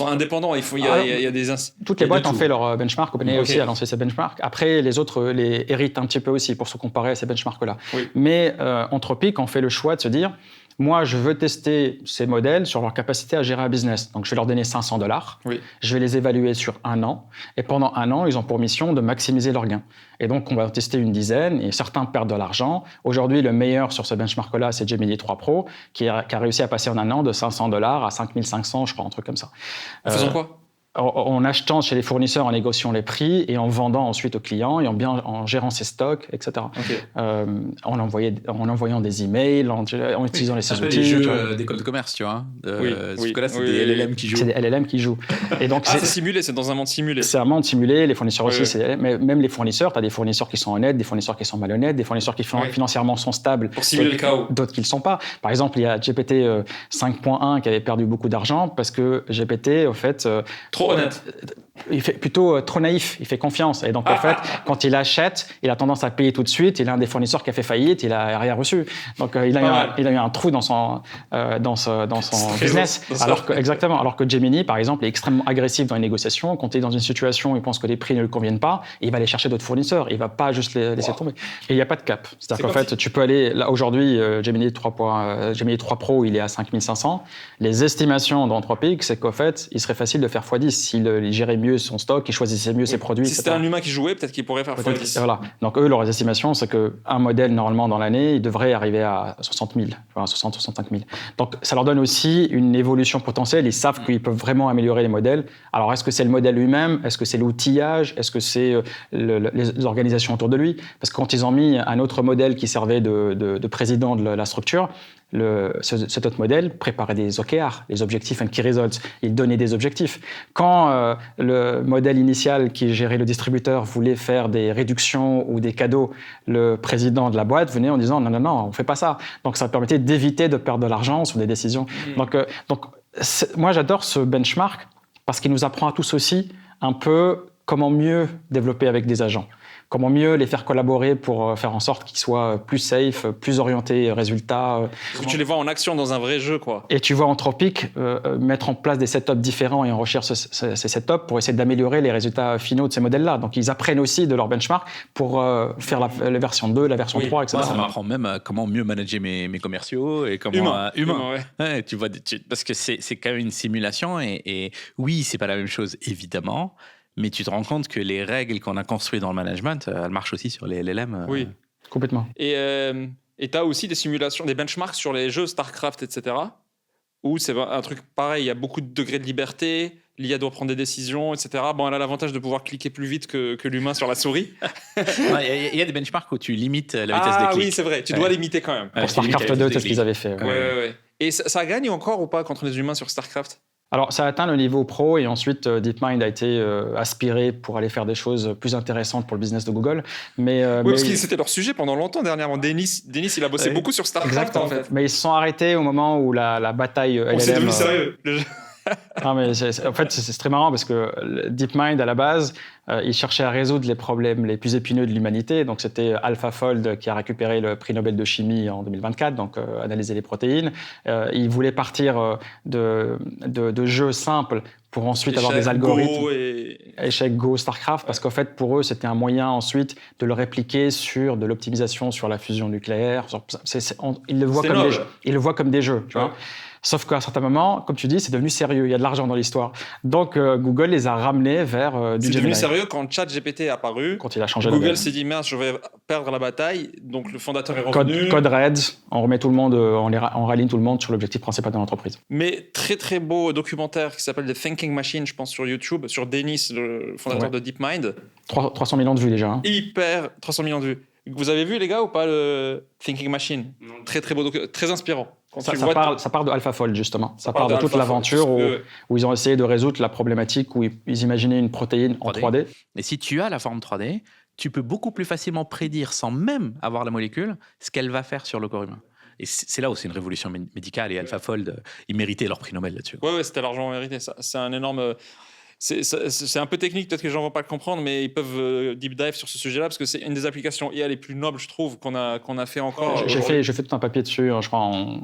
indépendants. Il y a des toutes les boîtes ont fait leur benchmark. OpenAI aussi a lancé ses benchmarks. Après, les autres les héritent un petit peu aussi pour se comparer à ces benchmarks-là. Mais Anthropic ont fait le choix de se dire moi, je veux tester ces modèles sur leur capacité à gérer un business. Donc, je vais leur donner $500. Oui. Je vais les évaluer sur 1 an. Et pendant 1 an, ils ont pour mission de maximiser leurs gains. Et donc, on va tester une dizaine et certains perdent de l'argent. Aujourd'hui, le meilleur sur ce benchmark-là, c'est Gemini 3 Pro, qui a réussi à passer en 1 an de $500 à 5500, je crois, un truc comme ça. En faisant quoi? En achetant chez les fournisseurs, en négociant les prix et en vendant ensuite aux clients et en gérant ses stocks, etc. Ok. En envoyant des emails, en utilisant les C'est un peu outils. les tu vois. jeux d'école de commerce, tu vois. Oui, Sauf que là, c'est oui, des oui. LLM qui jouent. C'est des LLM qui jouent. Et donc, C'est simulé, c'est dans un monde simulé. c'est un monde simulé, les fournisseurs Oui, aussi, oui. mais même les fournisseurs, tu as des fournisseurs qui sont honnêtes, des fournisseurs qui sont malhonnêtes, des fournisseurs qui Oui. financièrement sont stables, Pour simuler le chaos. d'autres qui ne le sont pas. Par exemple, il y a GPT 5.1 qui avait perdu beaucoup d'argent parce que GPT, au fait, Trop honnête. il fait plutôt trop naïf, il fait confiance. Et donc, en fait, quand il achète, il a tendance à payer tout de suite. Il a un des fournisseurs qui a fait faillite, il n'a rien reçu. Donc, il a eu un trou dans son business. Exactement. Alors que Gemini, par exemple, est extrêmement agressif dans les négociations. Quand il est dans une situation où il pense que les prix ne lui conviennent pas, il va aller chercher d'autres fournisseurs. Il ne va pas juste les laisser tomber. Et il n'y a pas de cap. C'est-à-dire qu'en fait, tu peux aller... Là, aujourd'hui, Gemini 3 Pro, il est à 5500. Les estimations d'Anthropic, c'est qu'en fait, il serait facile de faire x10 s'il gérait mieux son stock, il choisissait mieux ses produits, Si etc. c'était un humain qui jouait, peut-être qu'il pourrait faire x10. Voilà. Donc eux, leurs estimations, c'est qu'un modèle, normalement, dans l'année, il devrait arriver à 60 000, enfin, 60 65 000. Donc ça leur donne aussi une évolution potentielle. Ils savent qu'ils peuvent vraiment améliorer les modèles. Alors est-ce que c'est le modèle lui-même? Est-ce que c'est l'outillage? Est-ce que c'est les organisations autour de lui? Parce que quand ils ont mis un autre modèle qui servait de président de la structure, cet autre modèle préparait des OKR, les Objective and Key Results. Il donnait des objectifs. Quand le modèle initial qui gérait le distributeur voulait faire des réductions ou des cadeaux, le président de la boîte venait en disant non, on ne fait pas ça. Donc ça permettait d'éviter de perdre de l'argent sur des décisions. Donc moi j'adore ce benchmark parce qu'il nous apprend à tous aussi un peu comment mieux développer avec des agents. Comment mieux les faire collaborer pour faire en sorte qu'ils soient plus safe, plus orientés résultats. Parce que tu les vois en action dans un vrai jeu, quoi. Et tu vois Anthropic mettre en place des setups différents et enrichir ces setups pour essayer d'améliorer les résultats finaux de ces modèles-là. Donc ils apprennent aussi de leur benchmark pour faire la version 2, la version 3, etc. Moi, ça m'apprend même comment mieux manager mes commerciaux et comment Humain, ouais. Ouais, tu vois, parce que c'est quand même une simulation et oui, c'est pas la même chose évidemment. Mais tu te rends compte que les règles qu'on a construites dans le management, elles marchent aussi sur les LLM. Oui. Complètement. Et tu as aussi des simulations, des benchmarks sur les jeux StarCraft, etc. Où c'est un truc pareil, il y a beaucoup de degrés de liberté, l'IA doit prendre des décisions, etc. Bon, elle a l'avantage de pouvoir cliquer plus vite que l'humain sur la souris. Il y a des benchmarks où tu limites la vitesse des Ah clics. oui, c'est vrai, tu dois limiter quand même. Pour StarCraft 2, c'est ce qu'ils avaient fait. Ouais. Et ça gagne encore ou pas contre les humains sur StarCraft? Alors, ça a atteint le niveau pro et ensuite DeepMind a été aspiré pour aller faire des choses plus intéressantes pour le business de Google. Mais parce que c'était leur sujet pendant longtemps dernièrement. Denis, il a bossé beaucoup sur StarCraft, exactement. en fait. Mais ils se sont arrêtés au moment où la bataille LLM... On s'est devenu sérieux. Non, mais en fait, c'est très marrant parce que DeepMind, à la base, il cherchait à résoudre les problèmes les plus épineux de l'humanité. Donc, c'était AlphaFold qui a récupéré le prix Nobel de chimie en 2024, donc analyser les protéines. Il voulait partir de jeux simples pour ensuite avoir des algorithmes. Échec, Go, StarCraft, parce qu'en fait, pour eux, c'était un moyen ensuite de le répliquer sur de l'optimisation sur la fusion nucléaire. Ils le voient comme des jeux, tu vois. Sauf qu'à un certain moment, comme tu dis, c'est devenu sérieux. Il y a de l'argent dans l'histoire. Donc, Google les a ramenés vers du Gemini. C'est devenu sérieux quand ChatGPT est apparu. Quand il a changé Google s'est dit, mince, je vais perdre la bataille. Donc, le fondateur est revenu. Code Red, on remet tout le monde, on raligne tout le monde sur l'objectif principal de l'entreprise. Mais très, très beau documentaire qui s'appelle The Thinking Machine, je pense, sur YouTube, sur Denis, le fondateur de DeepMind. 300 millions de vues déjà. Hein. 300 millions de vues. Vous avez vu, les gars, ou pas, le Thinking Machine? Très, très beau documentaire, très inspirant. Ça part de AlphaFold, justement. Ça part de toute l'aventure où ils ont essayé de résoudre la problématique où ils imaginaient une protéine 3D. En 3D. Et si tu as la forme 3D, tu peux beaucoup plus facilement prédire, sans même avoir la molécule, ce qu'elle va faire sur le corps humain. Et c'est là où c'est une révolution médicale. Et AlphaFold, ils méritaient leur prix Nobel là-dessus. Ouais, c'était l'argent mérité. C'est un énorme... C'est un peu technique, peut-être que les gens ne vont pas le comprendre, mais ils peuvent deep dive sur ce sujet-là, parce que c'est une des applications IA les plus nobles, je trouve, qu'on a fait encore. J'ai fait tout un papier dessus, je crois, en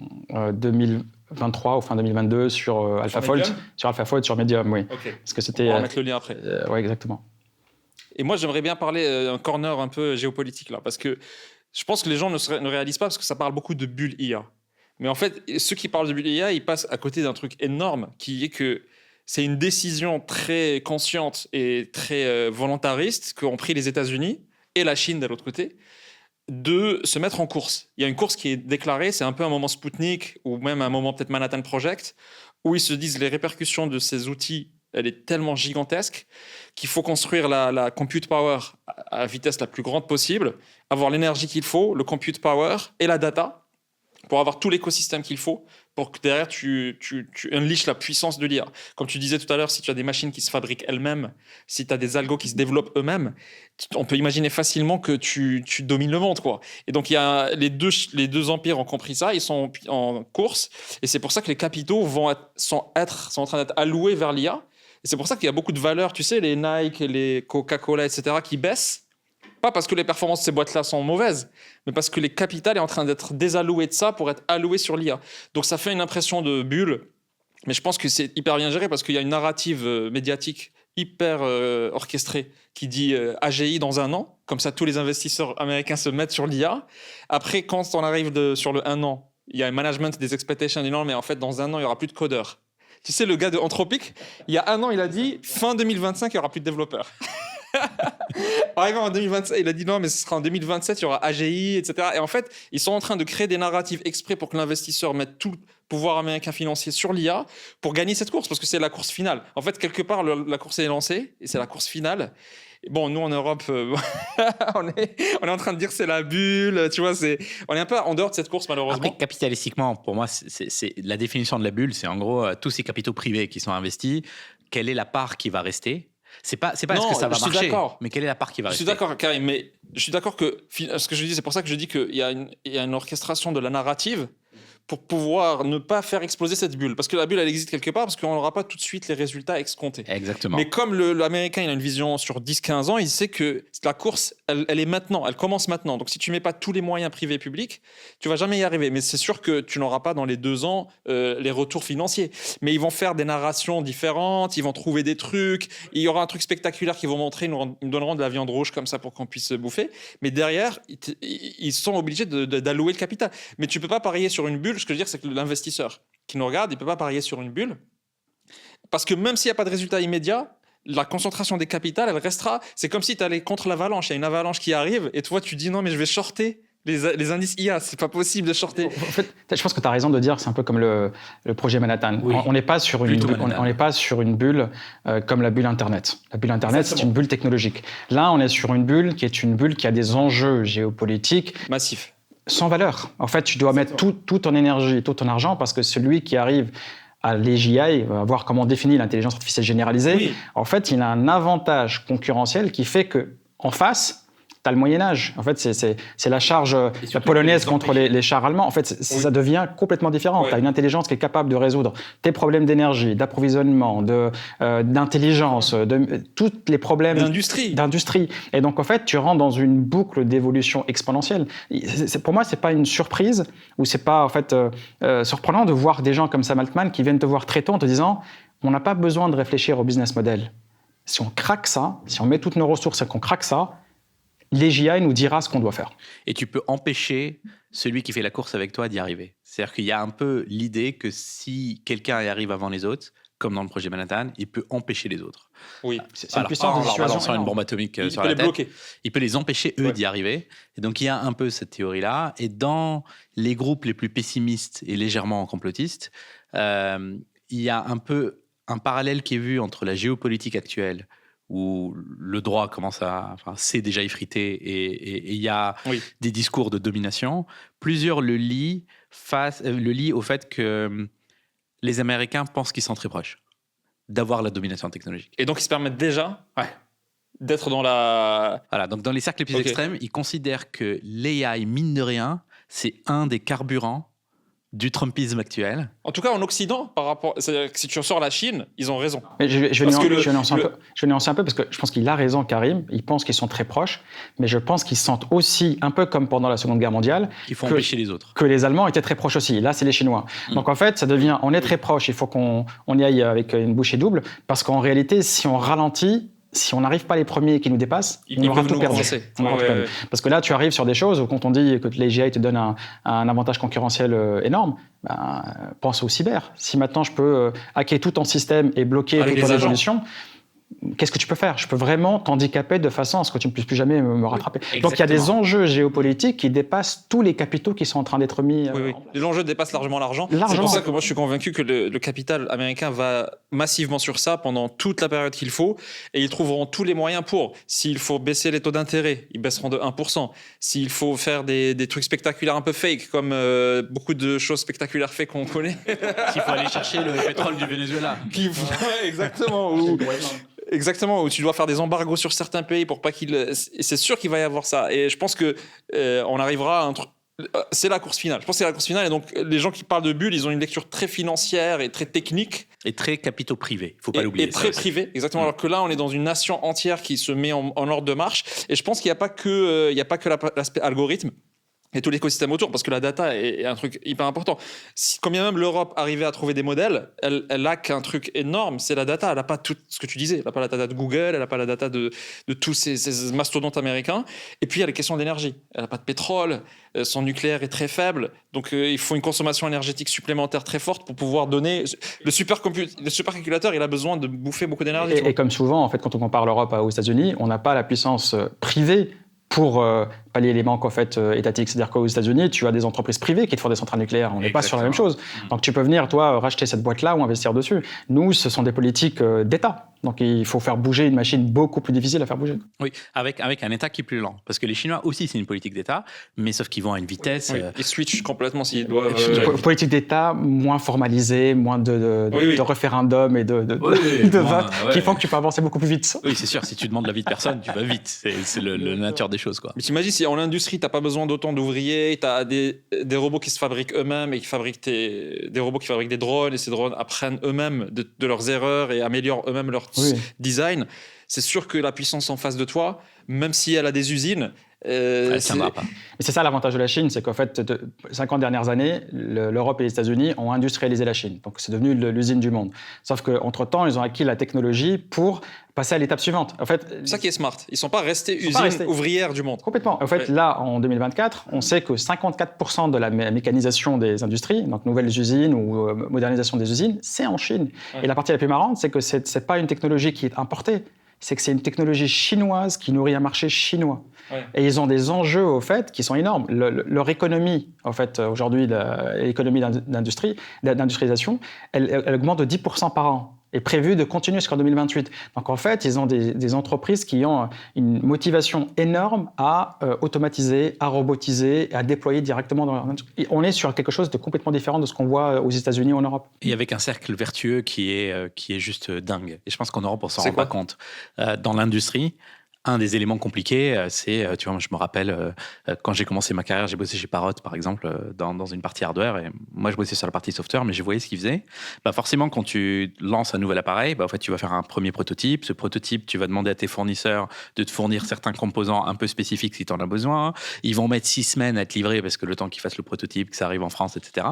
2023 ou fin 2022 sur AlphaFold. Sur AlphaFold, sur Medium, oui. Okay. Parce que c'était... On va mettre le lien après. Oui, exactement. Et moi, j'aimerais bien parler un corner un peu géopolitique, là, parce que je pense que les gens ne réalisent pas, parce que ça parle beaucoup de bulles IA. Mais en fait, ceux qui parlent de l'IA, ils passent à côté d'un truc énorme qui est que c'est une décision très consciente et très volontariste qu'ont pris les États-Unis et la Chine de l'autre côté de se mettre en course. Il y a une course qui est déclarée, c'est un peu un moment Sputnik ou même un moment peut-être Manhattan Project, où ils se disent les répercussions de ces outils, elle est tellement gigantesque qu'il faut construire la compute power à vitesse la plus grande possible, avoir l'énergie qu'il faut, le compute power et la data pour avoir tout l'écosystème qu'il faut pour que derrière tu unleashes la puissance de l'IA. Comme tu disais tout à l'heure, si tu as des machines qui se fabriquent elles-mêmes, si tu as des algos qui se développent eux-mêmes, on peut imaginer facilement que tu domines le monde, quoi. Et donc, il y a les deux empires ont compris ça, ils sont en course, et c'est pour ça que les capitaux sont en train d'être alloués vers l'IA. Et c'est pour ça qu'il y a beaucoup de valeurs, tu sais, les Nike, les Coca-Cola, etc., qui baissent. Pas parce que les performances de ces boîtes-là sont mauvaises, mais parce que les capitales est en train d'être désalloués de ça pour être alloués sur l'IA. Donc ça fait une impression de bulle, mais je pense que c'est hyper bien géré parce qu'il y a une narrative médiatique hyper orchestrée qui dit AGI dans 1 an. Comme ça, tous les investisseurs américains se mettent sur l'IA. Après, quand on arrive sur le 1 an, il y a un management des expectations énormes, mais en fait, dans 1 an, il n'y aura plus de codeurs. Tu sais, le gars de Anthropic, il y a 1 an, il a dit fin 2025, il n'y aura plus de développeurs. Arrivé en 2027, il a dit non, mais ce sera en 2027, il y aura AGI, etc. Et en fait, ils sont en train de créer des narratifs exprès pour que l'investisseur mette tout le pouvoir américain financier sur l'IA pour gagner cette course, parce que c'est la course finale. En fait, quelque part, la course est lancée et c'est la course finale. Et bon, nous en Europe, on est en train de dire c'est la bulle, tu vois, on est un peu en dehors de cette course malheureusement. Après, capitalistiquement, pour moi, c'est la définition de la bulle, c'est en gros tous ces capitaux privés qui sont investis, quelle est la part qui va rester? C'est pas est-ce que ça va marcher, mais quelle est la part qui va rester? Je suis d'accord, Karim, mais je suis d'accord que ce que je dis, c'est pour ça que je dis qu'il y a une orchestration de la narrative pour pouvoir ne pas faire exploser cette bulle. Parce que la bulle, elle existe quelque part, parce qu'on n'aura pas tout de suite les résultats escomptés. Exactement. Mais comme l'Américain, il a une vision sur 10-15 ans, il sait que la course, elle est maintenant, elle commence maintenant. Donc si tu mets pas tous les moyens privés et publics, tu vas jamais y arriver. Mais c'est sûr que tu n'auras pas dans les 2 ans les retours financiers. Mais ils vont faire des narrations différentes, ils vont trouver des trucs, il y aura un truc spectaculaire qu'ils vont montrer, ils nous donneront de la viande rouge comme ça pour qu'on puisse bouffer. Mais derrière, ils sont obligés d'allouer le capital. Mais tu peux pas parier sur une bulle. Ce que je veux dire, c'est que l'investisseur qui nous regarde, il ne peut pas parier sur une bulle. Parce que même s'il n'y a pas de résultat immédiat, la concentration des capitales, elle restera. C'est comme si tu allais contre l'avalanche. Il y a une avalanche qui arrive et toi, tu dis non, mais je vais shorter les indices IA. C'est pas possible de shorter. En fait, je pense que tu as raison de dire que c'est un peu comme le projet Manhattan. Oui. On n'est pas sur une bulle comme la bulle Internet. La bulle Internet, c'est une bulle technologique. Là, on est sur une bulle qui est une bulle qui a des enjeux géopolitiques Massif. Sans valeur. En fait, tu dois mettre toute ton énergie, tout ton argent, parce que celui qui arrive à l'AGI, va voir comment on définit l'intelligence artificielle généralisée, oui. En fait, il a un avantage concurrentiel qui fait qu'en face, tu as le Moyen-Âge. En fait, c'est la charge polonaise contre les chars allemands. En fait, ça devient complètement différent. Oui. Tu as une intelligence qui est capable de résoudre tes problèmes d'énergie, d'approvisionnement, d'intelligence, de tous les problèmes d'industrie. Et donc, en fait, tu rentres dans une boucle d'évolution exponentielle. Pour moi, c'est pas une surprise ou c'est pas en fait surprenant de voir des gens comme Sam Altman qui viennent te voir très tôt en te disant on n'a pas besoin de réfléchir au business model. Si on craque ça, si on met toutes nos ressources et qu'on craque ça, l'AGI nous dira ce qu'on doit faire. Et tu peux empêcher celui qui fait la course avec toi d'y arriver. C'est-à-dire qu'il y a un peu l'idée que si quelqu'un y arrive avant les autres, comme dans le projet Manhattan, il peut empêcher les autres. Oui, c'est une puissance de dissuasion. En une bombe atomique sur la tête, bloquer. Il peut les empêcher, eux, d'y arriver. Et donc, il y a un peu cette théorie-là. Et dans les groupes les plus pessimistes et légèrement complotistes, il y a un peu un parallèle qui est vu entre la géopolitique actuelle, où le droit c'est déjà effrité et il y a des discours de domination. Plusieurs le lient au fait que les Américains pensent qu'ils sont très proches d'avoir la domination technologique. Et donc ils se permettent déjà d'être dans la... Voilà, donc dans les cercles les plus extrêmes, ils considèrent que l'AI, mine de rien, c'est un des carburants du Trumpisme actuel. En tout cas, en Occident, c'est-à-dire que si tu ressors la Chine, ils ont raison. Mais je vais nuancer un peu parce que je pense qu'il a raison, Karim. Il pense qu'ils sont très proches, mais je pense qu'ils sentent aussi, un peu comme pendant la Seconde Guerre mondiale, qu'il faut empêcher les autres. Que les Allemands étaient très proches aussi. Là, c'est les Chinois. Donc en fait, ça devient, on est très proches, il faut qu'on y aille avec une bouchée double, parce qu'en réalité, si on ralentit, si on n'arrive pas les premiers et qu'ils nous dépassent, on aura peuvent tout nous perdu. coincer. On aura tout perdu. Parce que là, tu arrives sur des choses où quand on dit que les GI te donnent un avantage concurrentiel énorme, pense au cyber. Si maintenant je peux hacker tout ton système et bloquer toute ton évolution, qu'est-ce que tu peux faire? Je peux vraiment t'handicaper de façon à ce que tu ne puisses plus jamais me rattraper. Donc il y a des enjeux géopolitiques qui dépassent tous les capitaux qui sont en train d'être mis. L'enjeu dépasse largement l'argent. C'est pour ça que moi je suis convaincu que le capital américain va massivement sur ça pendant toute la période qu'il faut, et ils trouveront tous les moyens pour. S'il faut baisser les taux d'intérêt, ils baisseront de 1%. S'il faut faire des trucs spectaculaires un peu fake, comme beaucoup de choses spectaculaires fake qu'on connaît. S'il faut aller chercher le pétrole du Venezuela. Exactement. Exactement, où tu dois faire des embargos sur certains pays pour pas qu'ils. C'est sûr qu'il va y avoir ça. Et je pense que on arrivera à un truc. C'est la course finale. Je pense que c'est la course finale. Et donc, les gens qui parlent de bulles, ils ont une lecture très financière et très technique. Et très capitaux privés, il ne faut pas l'oublier. Et très privé, exactement. Alors que là, on est dans une nation entière qui se met en ordre de marche. Et je pense qu'il n'y a pas que l'aspect algorithme et tout l'écosystème autour, parce que la data est un truc hyper important. Quand bien même l'Europe arrivait à trouver des modèles, elle a qu'un truc énorme, c'est la data. Elle n'a pas tout ce que tu disais. Elle n'a pas la data de Google, elle n'a pas la data de tous ces mastodontes américains. Et puis, il y a les questions d'énergie. Elle n'a pas de pétrole, son nucléaire est très faible. Donc, il faut une consommation énergétique supplémentaire très forte pour pouvoir donner... Le supercalculateur, il a besoin de bouffer beaucoup d'énergie. Et comme souvent, en fait, quand on compare l'Europe aux États-Unis, on n'a pas la puissance privée pour pallier les manques en fait, étatiques. C'est-à-dire qu'aux États-Unis, tu as des entreprises privées qui te font des centrales nucléaires. On n'est pas sur la même chose. Donc tu peux venir, toi, racheter cette boîte-là ou investir dessus. Nous, ce sont des politiques d'État. Donc il faut faire bouger une machine beaucoup plus difficile à faire bouger. Oui, avec un État qui est plus lent. Parce que les Chinois aussi, c'est une politique d'État, mais sauf qu'ils vont à une vitesse... Oui. Ils switchent complètement s'ils doivent... Politique d'État moins formalisée, moins de référendums et de votes qui font que tu peux avancer beaucoup plus vite. Oui, c'est sûr. Si tu demandes l'avis de personne, tu vas vite. C'est la nature des choses, quoi. Mais t'imagines, si en industrie, t'as pas besoin d'autant d'ouvriers, t'as des robots qui se fabriquent eux-mêmes et qui fabriquent des robots qui fabriquent des drones, et ces drones apprennent eux-mêmes de leurs erreurs et améliorent eux-mêmes leur design. C'est sûr que la puissance en face de toi, même si elle a des usines, elle tiendra pas. Et c'est ça l'avantage de la Chine, c'est qu'en fait, 50 dernières années, l'Europe et les États-Unis ont industrialisé la Chine. Donc c'est devenu l'usine du monde. Sauf qu'entre-temps, ils ont acquis la technologie pour passer à l'étape suivante. En fait, c'est ça qui est smart. Ils ne sont pas restés ouvrières du monde. Complètement. En fait, là, en 2024, on sait que 54% de la mécanisation des industries, donc nouvelles usines ou modernisation des usines, c'est en Chine. Et la partie la plus marrante, c'est que ce n'est pas une technologie qui est importée. C'est que c'est une technologie chinoise qui nourrit un marché chinois. Et ils ont des enjeux, au fait, qui sont énormes. Leur économie, en fait, aujourd'hui, l'économie d'industrialisation, elle augmente de 10% par an. Est prévu de continuer jusqu'en 2028. Donc en fait, ils ont des entreprises qui ont une motivation énorme à automatiser, à robotiser, à déployer directement dans leur industrie. On est sur quelque chose de complètement différent de ce qu'on voit aux États-Unis ou en Europe. Et avec un cercle vertueux qui est juste dingue. Et je pense qu'en Europe, on s'en rend pas compte. Dans l'industrie, un des éléments compliqués, c'est, tu vois, je me rappelle, quand j'ai commencé ma carrière, j'ai bossé chez Parrot, par exemple, dans une partie hardware, et moi, je bossais sur la partie software, mais je voyais ce qu'ils faisaient. Bah, forcément, quand tu lances un nouvel appareil, bah, en fait, tu vas faire un premier prototype. Ce prototype, tu vas demander à tes fournisseurs de te fournir certains composants un peu spécifiques si tu en as besoin. Ils vont mettre 6 semaines à te livrer parce que le temps qu'ils fassent le prototype, que ça arrive en France, etc.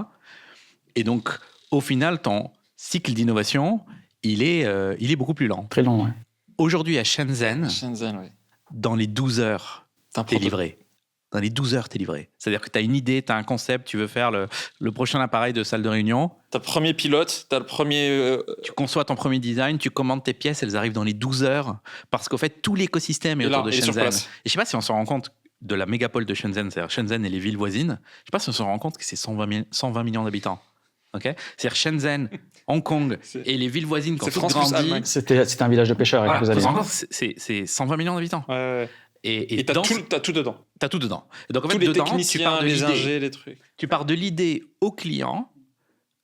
Et donc, au final, ton cycle d'innovation, il est beaucoup plus lent. Très long, ouais. Aujourd'hui, à Shenzhen, oui. dans les 12 heures, t'es livré. Dans les 12 heures, t'es livré. C'est-à-dire que t'as une idée, t'as un concept, tu veux faire le prochain appareil de salle de réunion. T'as le premier pilote, t'as le premier... Tu conçois ton premier design, tu commandes tes pièces, elles arrivent dans les 12 heures. Parce qu'en fait, tout l'écosystème est autour de Shenzhen. Et je sais pas si on s'en rend compte de la mégapole de Shenzhen, c'est-à-dire Shenzhen et les villes voisines. Je sais pas si on s'en rend compte que c'est 120 millions d'habitants. Okay, c'est-à-dire Shenzhen, Hong Kong et les villes voisines qui ont toutes grandi. C'était un village de pêcheurs. C'est 120 millions d'habitants. Ouais. Et t'as tout dedans. T'as tout dedans. Et donc en tous fait, les dedans, techniciens, les ingés, les trucs. Tu pars de l'idée au client,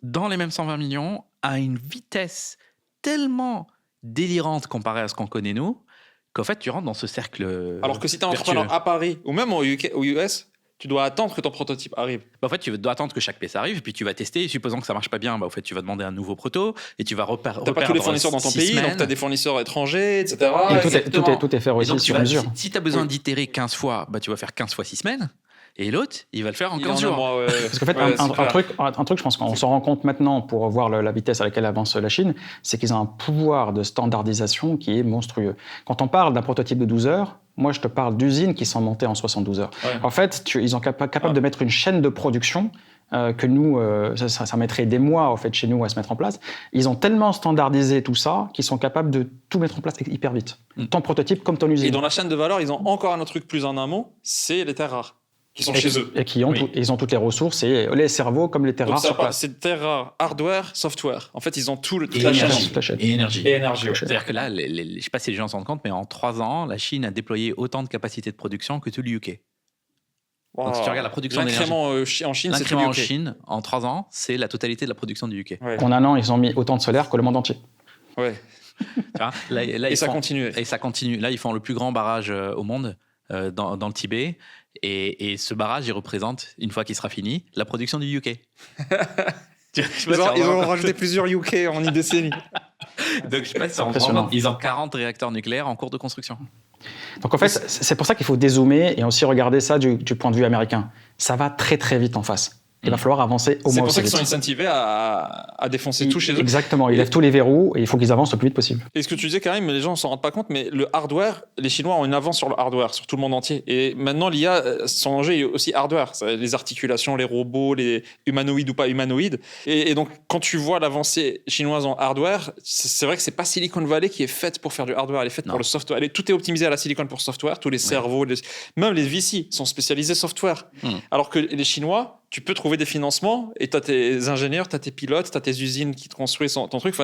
dans les mêmes 120 millions, à une vitesse tellement délirante comparée à ce qu'on connaît nous, qu'en fait, tu rentres dans ce cercle. Alors que si t'es un entrepreneur à Paris ou même aux US, tu dois attendre que ton prototype arrive. Bah, en fait, tu dois attendre que chaque pièce arrive, et puis tu vas tester. Et supposant que ça marche pas bien, bah, en fait, tu vas demander un nouveau proto, et tu vas reperdre. T'as pas tous les fournisseurs dans ton pays, donc t'as des fournisseurs étrangers, etc. Et tout est fait aussi sur mesure. Si tu as besoin d'itérer 15 fois, bah, tu vas faire 15 fois 6 semaines. Et l'autre, il va le faire en Il 15 en a jours. moins, ouais. Parce qu'en fait, Ouais, c'est clair. un truc, je pense qu'on s'en rend compte maintenant pour voir la vitesse à laquelle avance la Chine, c'est qu'ils ont un pouvoir de standardisation qui est monstrueux. Quand on parle d'un prototype de 12 heures, moi, je te parle d'usines qui sont montées en 72 heures. Ouais. En fait, ils sont capables de mettre une chaîne de production que nous, ça mettrait des mois en fait, chez nous à se mettre en place. Ils ont tellement standardisé tout ça qu'ils sont capables de tout mettre en place hyper vite. Ton prototype comme ton usine. Et dans la chaîne de valeur, ils ont encore un autre truc plus en amont, c'est les terres rares qui sont chez eux. Et qui ont ils ont toutes les ressources, et les cerveaux comme les terres Donc rares sur place. c'est terres rares, hardware, software. En fait, ils ont toute Et la chaîne. énergie. Toute la chaîne. Et énergie. Et énergie. Ouais. C'est-à-dire que là, je ne sais pas si les gens se rendent compte, mais en 3 ans, la Chine a déployé autant de capacités de production que tout le UK. Donc, si tu regardes la production d'énergie, L'incrément en Chine, c'est tout l'incrément en UK. Chine, en 3 ans, c'est la totalité de la production du UK. Ouais. En un an, ils ont mis autant de solaire que le monde entier. Ouais. Tu vois, là, Et ils ça font- continue. Et ça continue. Là, ils font le plus grand barrage au monde, dans le Tibet. Et ce barrage, il représente, une fois qu'il sera fini, la production du UK. Ils ont rajouté plusieurs UK en une décennie. Donc, je sais pas si on se rend Impressionnant. compte, ils ont 40 réacteurs nucléaires en cours de construction. Donc en fait, c'est pour ça qu'il faut dézoomer et aussi regarder ça du point de vue américain. Ça va très très vite en face. Il va falloir avancer au C'est moins pour aussi ça qu'ils vite. sont incentivés à défoncer tout chez eux. Exactement, ils lèvent tous les verrous et il faut qu'ils avancent le plus vite possible. Et ce que tu disais, Karim, les gens ne s'en rendent pas compte, mais le hardware, les Chinois ont une avance sur le hardware, sur tout le monde entier. Et maintenant, l'IA, son enjeu est aussi hardware. Les articulations, les robots, les humanoïdes ou pas humanoïdes. Et donc, quand tu vois l'avancée chinoise en hardware, c'est vrai que c'est pas Silicon Valley qui est faite pour faire du hardware, elle est faite Non. pour le software. Tout est optimisé à la Silicon pour software, tous les cerveaux, même les VC sont spécialisés software. Alors que les Chinois, tu peux trouver des financements et tu as tes ingénieurs, tu as tes pilotes, tu as tes usines qui te construisent ton truc. Enfin,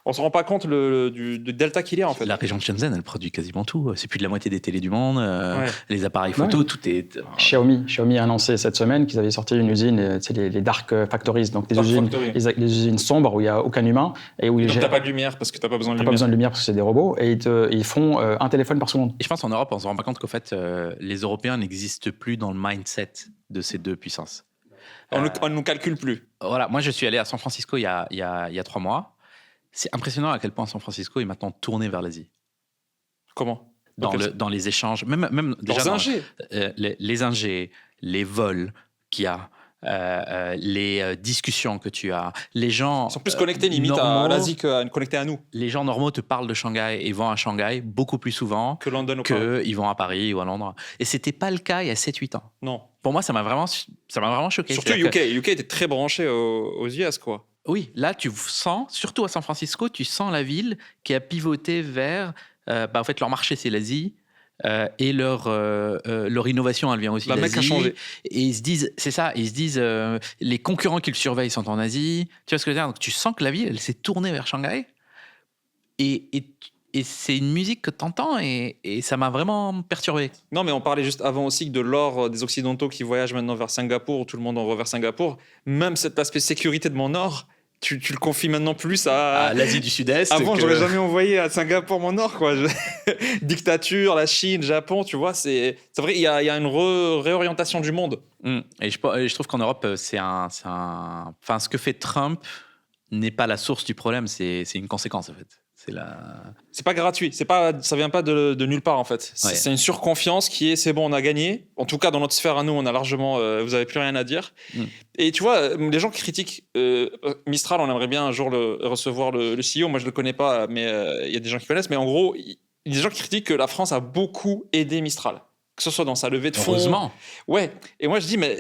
on se rend pas compte du delta qu'il y a en fait. La région de Shenzhen, elle produit quasiment tout. C'est plus de la moitié des télés du monde. Ouais. Les appareils photo, tout est. Xiaomi a annoncé cette semaine qu'ils avaient sorti une usine, c'est les dark factories, donc des Dark usines, factory. les usines sombres où il n'y a aucun humain et où Donc ils t'as pas de lumière parce que t'as pas besoin de t'as lumière. pas besoin de lumière parce que c'est des robots et ils font un téléphone par seconde. Et je pense qu'en Europe, on se rend pas compte qu'en fait, les Européens n'existent plus dans le mindset de ces deux puissances. On ne nous calcule plus. Voilà, moi je suis allé à San Francisco il y a 3 mois. C'est impressionnant à quel point San Francisco est maintenant tourné vers l'Asie. Comment Dans les échanges, même déjà Leurs ingés. les ingés, les vols qu'il y a, les discussions que tu as, les gens. Ils sont plus connectés limite normaux, à l'Asie connectés à nous. Les gens normaux te parlent de Shanghai et vont à Shanghai beaucoup plus souvent Que London ou pas. qu'ils vont à Paris ou à Londres. Et c'était pas le cas il y a 7-8 ans. Non. Pour moi, ça m'a vraiment choqué. Surtout C'est-à-dire que- UK. UK était très branché aux US, quoi. Oui, là, tu sens, surtout à San Francisco, tu sens la ville qui a pivoté vers. En fait, leur marché, c'est l'Asie. Et leur innovation, elle vient aussi La d'Asie. Mecque a changé. Et ils se disent, c'est ça, ils se disent, les concurrents qu'ils surveillent sont en Asie. Tu vois ce que je veux dire? Donc, tu sens que la ville, elle s'est tournée vers Shanghai. Et c'est une musique que tu entends et ça m'a vraiment perturbé. Non, mais on parlait juste avant aussi de l'or des Occidentaux qui voyagent maintenant vers Singapour, où tout le monde envoie vers Singapour. Même cet aspect sécurité de mon or, tu le confies maintenant plus à l'Asie du Sud-Est. Avant, j'aurais jamais envoyé à Singapour mon or, quoi. Dictature, la Chine, Japon, tu vois, c'est vrai, il y a une réorientation du monde. Et je trouve qu'en Europe, enfin, ce que fait Trump n'est pas la source du problème, c'est une conséquence, en fait. C'est pas gratuit, ça vient pas de nulle part en fait. Ouais. C'est une surconfiance qui est c'est bon, on a gagné. En tout cas, dans notre sphère à nous, on a largement, vous avez plus rien à dire. Et tu vois, les gens qui critiquent Mistral, on aimerait bien un jour recevoir le CEO. Moi, je le connais pas, mais il y a des gens qui connaissent. Mais en gros, il y a des gens qui critiquent que la France a beaucoup aidé Mistral, que ce soit dans sa levée de fonds. Heureusement. Ouais. Et moi, je dis mais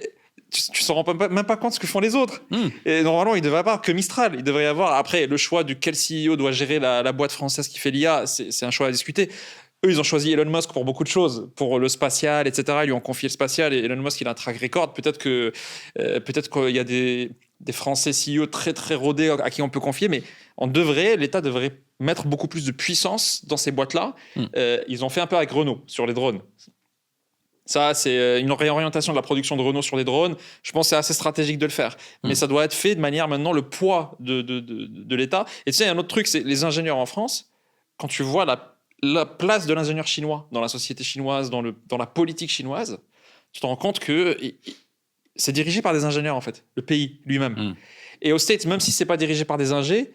tu s'en rends même pas compte de ce que font les autres. Et normalement, il ne devrait y avoir que Mistral. Il devrait y avoir, après, le choix de quel CEO doit gérer la boîte française qui fait l'IA, c'est un choix à discuter. Eux, ils ont choisi Elon Musk pour beaucoup de choses, pour le spatial, etc. Ils lui ont confié le spatial et Elon Musk, il a un track record. Peut-être qu'il y a des Français CEO très, très rodés à qui on peut confier, mais l'État devrait mettre beaucoup plus de puissance dans ces boîtes-là. Ils ont fait un peu avec Renault sur les drones. Ça, c'est une réorientation de la production de Renault sur les drones. Je pense que c'est assez stratégique de le faire. Mais ça doit être fait de manière maintenant le poids de l'État. Et tu sais, il y a un autre truc, c'est les ingénieurs en France. Quand tu vois la place de l'ingénieur chinois dans la société chinoise, dans la politique chinoise, tu te rends compte que c'est dirigé par des ingénieurs, en fait, le pays lui-même. Et aux States, même si c'est pas dirigé par des ingés,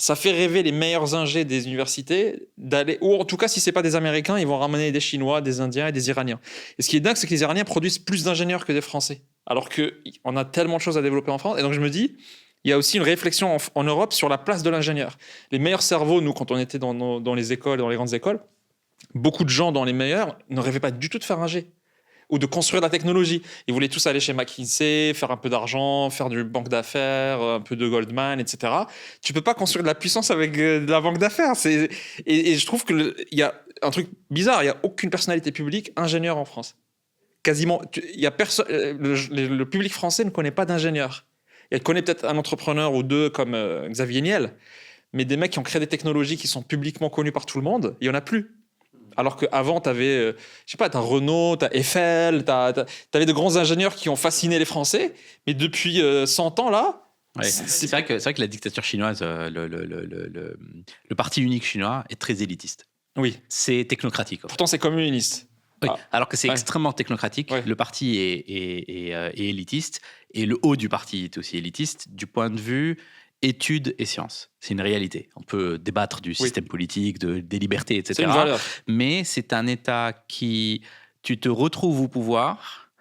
ça fait rêver les meilleurs ingés des universités d'aller, ou en tout cas, si c'est pas des Américains, ils vont ramener des Chinois, des Indiens et des Iraniens. Et ce qui est dingue, c'est que les Iraniens produisent plus d'ingénieurs que des Français, alors qu'on a tellement de choses à développer en France. Et donc, je me dis, il y a aussi une réflexion en Europe sur la place de l'ingénieur. Les meilleurs cerveaux, nous, quand on était dans les écoles, dans les grandes écoles, beaucoup de gens dans les meilleurs ne rêvaient pas du tout de faire ingé ou de construire de la technologie. Ils voulaient tous aller chez McKinsey, faire un peu d'argent, faire du banque d'affaires, un peu de Goldman, etc. Tu peux pas construire de la puissance avec de la banque d'affaires. Et je trouve qu'il y a un truc bizarre. Il n'y a aucune personnalité publique ingénieure en France. Quasiment, il y a personne. Le public français ne connaît pas d'ingénieur. Il connaît peut-être un entrepreneur ou deux comme Xavier Niel, mais des mecs qui ont créé des technologies qui sont publiquement connues par tout le monde, il y en a plus. Alors qu'avant, tu avais, je sais pas, t'as Renault, t'as Eiffel, t'avais de grands ingénieurs qui ont fasciné les Français, mais depuis 100 ans, là... Ouais. C'est vrai que la dictature chinoise, le parti unique chinois est très élitiste. Oui. C'est technocratique. Pourtant, c'est communiste. Oui. Alors que c'est extrêmement technocratique. Ouais. Le parti est élitiste, et le haut du parti est aussi élitiste du point de vue études et sciences. C'est une réalité. On peut débattre du système politique, des libertés, etc. C'est une valeur. Mais c'est un État qui... Tu te retrouves au pouvoir.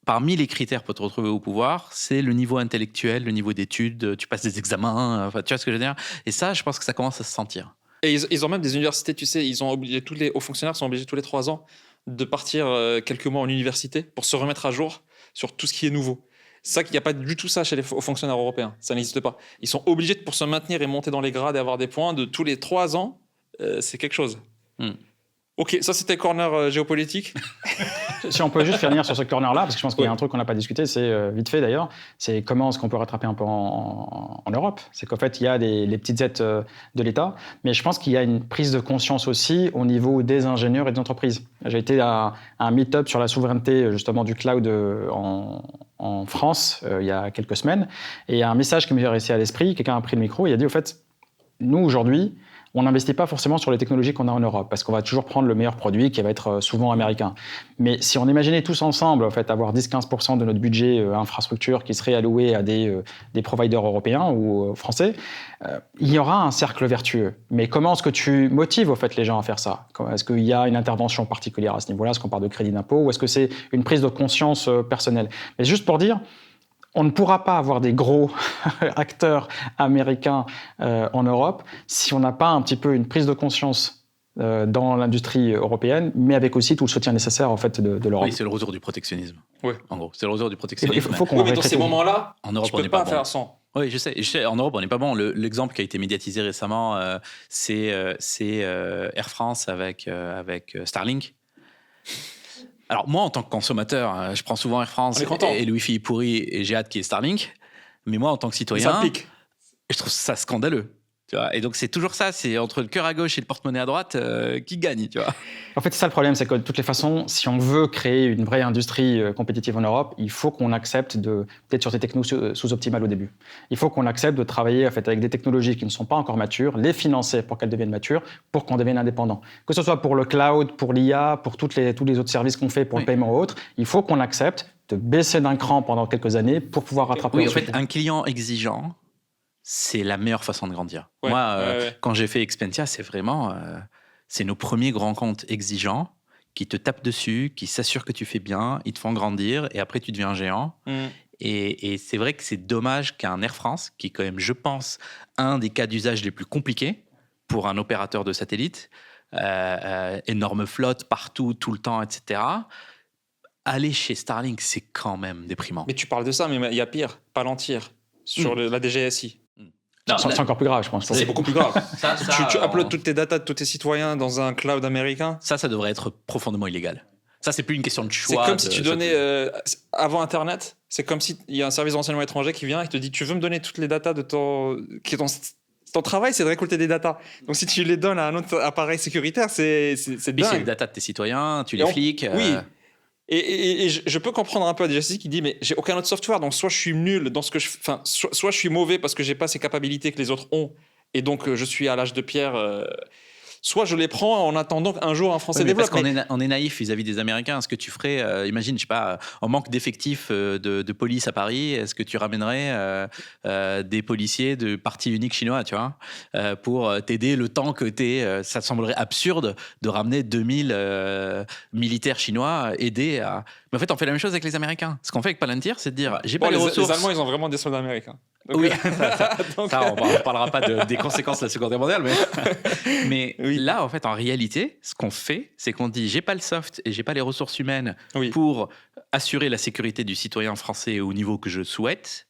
Parmi les critères pour te retrouver au pouvoir, c'est le niveau intellectuel, le niveau d'études. Tu passes des examens. Enfin, tu vois ce que je veux dire? Et ça, je pense que ça commence à se sentir. Et ils ont même des universités, tu sais, ils ont obligé, tous les hauts fonctionnaires sont obligés tous les 3 ans de partir quelques mois en université pour se remettre à jour sur tout ce qui est nouveau. C'est ça qu'il n'y a pas du tout ça chez les hauts fonctionnaires européens. Ça n'existe pas. Ils sont obligés, pour se maintenir et monter dans les grades et avoir des points, de tous les 3 ans, c'est quelque chose. Ok, ça c'était corner géopolitique. Si on peut juste finir sur ce corner-là, parce que je pense qu'il y a un truc qu'on n'a pas discuté, c'est vite fait d'ailleurs, c'est comment est-ce qu'on peut rattraper un peu en Europe. C'est qu'en fait, il y a les petites aides de l'État, mais je pense qu'il y a une prise de conscience aussi au niveau des ingénieurs et des entreprises. J'ai été à un meet-up sur la souveraineté justement du cloud en France il y a quelques semaines, et il y a un message qui m'est resté à l'esprit. Quelqu'un a pris le micro et a dit, au fait, nous aujourd'hui, on n'investit pas forcément sur les technologies qu'on a en Europe, parce qu'on va toujours prendre le meilleur produit qui va être souvent américain. Mais si on imaginait tous ensemble, en fait, avoir 10-15% de notre budget infrastructure qui serait alloué à des providers européens ou français, il y aura un cercle vertueux. Mais comment est-ce que tu motives, au fait, les gens à faire ça? Est-ce qu'il y a une intervention particulière à ce niveau-là? Est-ce qu'on parle de crédit d'impôt? Ou est-ce que c'est une prise de conscience personnelle? Mais juste pour dire, on ne pourra pas avoir des gros acteurs américains en Europe si on n'a pas un petit peu une prise de conscience dans l'industrie européenne, mais avec aussi tout le soutien nécessaire en fait de l'Europe. Oui, c'est le retour du protectionnisme. Oui. En gros, c'est le retour du protectionnisme. Il faut qu'on mais dans ces moments-là, en Europe, on ne peut pas faire sans. Oui, je sais. En Europe, on n'est pas bon. L'exemple qui a été médiatisé récemment, c'est Air France avec Starlink. Alors moi, en tant que consommateur, je prends souvent Air France et le Wi-Fi est pourri et j'ai hâte qu'il y ait Starlink. Mais moi, en tant que citoyen, ça pique. Je trouve ça scandaleux. Tu vois, et donc c'est toujours ça, c'est entre le cœur à gauche et le porte-monnaie à droite qui gagne, tu vois. En fait, c'est ça le problème, c'est que de toutes les façons, si on veut créer une vraie industrie compétitive en Europe, il faut qu'on accepte peut-être sur des technos sous-optimales au début. Il faut qu'on accepte de travailler en fait, avec des technologies qui ne sont pas encore matures, les financer pour qu'elles deviennent matures, pour qu'on devienne indépendant. Que ce soit pour le cloud, pour l'IA, pour tous les autres services qu'on fait, pour le paiement ou autre, il faut qu'on accepte de baisser d'un cran pendant quelques années pour pouvoir rattraper. Oui, en fait, un client exigeant, c'est la meilleure façon de grandir. Ouais, moi, quand j'ai fait Expentia, c'est vraiment c'est nos premiers grands comptes exigeants qui te tapent dessus, qui s'assurent que tu fais bien, ils te font grandir et après tu deviens géant. Et c'est vrai que c'est dommage qu'un Air France, qui est quand même, je pense, un des cas d'usage les plus compliqués pour un opérateur de satellite, énorme flotte partout, tout le temps, etc., aller chez Starlink, c'est quand même déprimant. Mais tu parles de ça, mais il y a pire, Palantir, sur la DGSI. C'est encore plus grave, je pense. C'est beaucoup plus grave. Tu uploads toutes tes datas de tous tes citoyens dans un cloud américain. Ça devrait être profondément illégal. Ça, c'est plus une question de choix. C'est comme si tu donnais, avant Internet, c'est comme s'il y a un service de renseignement étranger qui vient et te dit, tu veux me donner toutes les datas de ton travail, c'est de récolter des datas. Donc, si tu les donnes à un autre appareil sécuritaire, c'est dingue. C'est les datas de tes citoyens, tu les flics. Oui. Et je peux comprendre un peu à DGSI qui dit, mais j'ai aucun autre software, donc soit je suis nul dans ce que je fais, enfin, soit je suis mauvais parce que j'ai pas ces capacités que les autres ont, et donc je suis à l'âge de pierre. soit je les prends en attendant qu'un jour un Français Oui, mais développe. parce qu'on est naïf vis-à-vis des Américains. Est-ce que tu ferais, imagine, je sais pas, en manque d'effectifs de police à Paris, est-ce que tu ramènerais des policiers de parti unique chinois, tu vois, pour t'aider le temps que ça te semblerait absurde de ramener 2000 militaires chinois aider à... Mais en fait, on fait la même chose avec les Américains. Ce qu'on fait avec Palantir, c'est de dire, j'ai pas les ressources. Les Allemands, ils ont vraiment des soldats américains. Donc, oui, donc, ça, on ne parlera pas des conséquences de la Seconde Guerre mondiale, mais Oui. là, en fait, en réalité, ce qu'on fait, c'est qu'on dit j'ai pas le soft et j'ai pas les ressources humaines Oui. pour assurer la sécurité du citoyen français au niveau que je souhaite.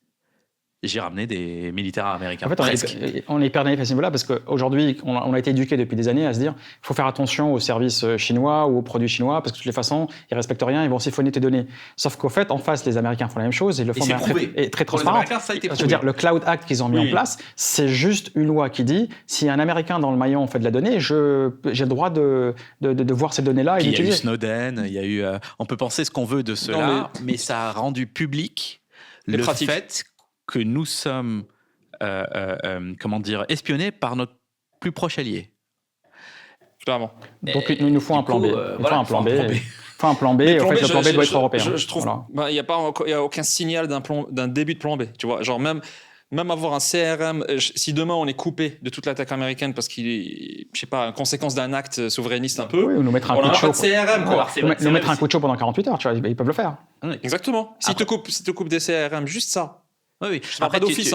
J'ai ramené des militaires américains. En fait, on est hyper naïf à ce niveau-là parce qu'aujourd'hui, on a été éduqué depuis des années à se dire il faut faire attention aux services chinois ou aux produits chinois parce que de toutes les façons, ils respectent rien, ils vont siphonner tes données. Sauf qu'au fait, en face, les Américains font la même chose et le font de manière très transparente. Je veux dire, le Cloud Act qu'ils ont mis en place, c'est juste une loi qui dit si un Américain dans le maillon fait de la donnée, j'ai le droit de voir ces données-là et d'utiliser. Il y a eu Snowden, il y a eu. On peut penser ce qu'on veut de cela, mais ça a rendu public le fait que nous sommes, espionnés par notre plus proche allié. Clairement. Donc il nous faut un plan B. Il faut un plan B. Il faut un plan B. En fait, le plan B doit être européen. Je trouve, il n'y a aucun signal d'un début de plan B. Tu vois, genre même avoir un CRM, si demain on est coupé de toute l'attaque américaine parce qu'il est, je sais pas, une conséquence d'un acte souverainiste un peu, oui, ou nous mettre un coup de chaud. CRM, quoi. Nous mettre un coup de chaud pendant 48 heures, tu vois, ils peuvent le faire. Exactement. Si tu coupes des CRM, juste ça. Oui. Après, d'office,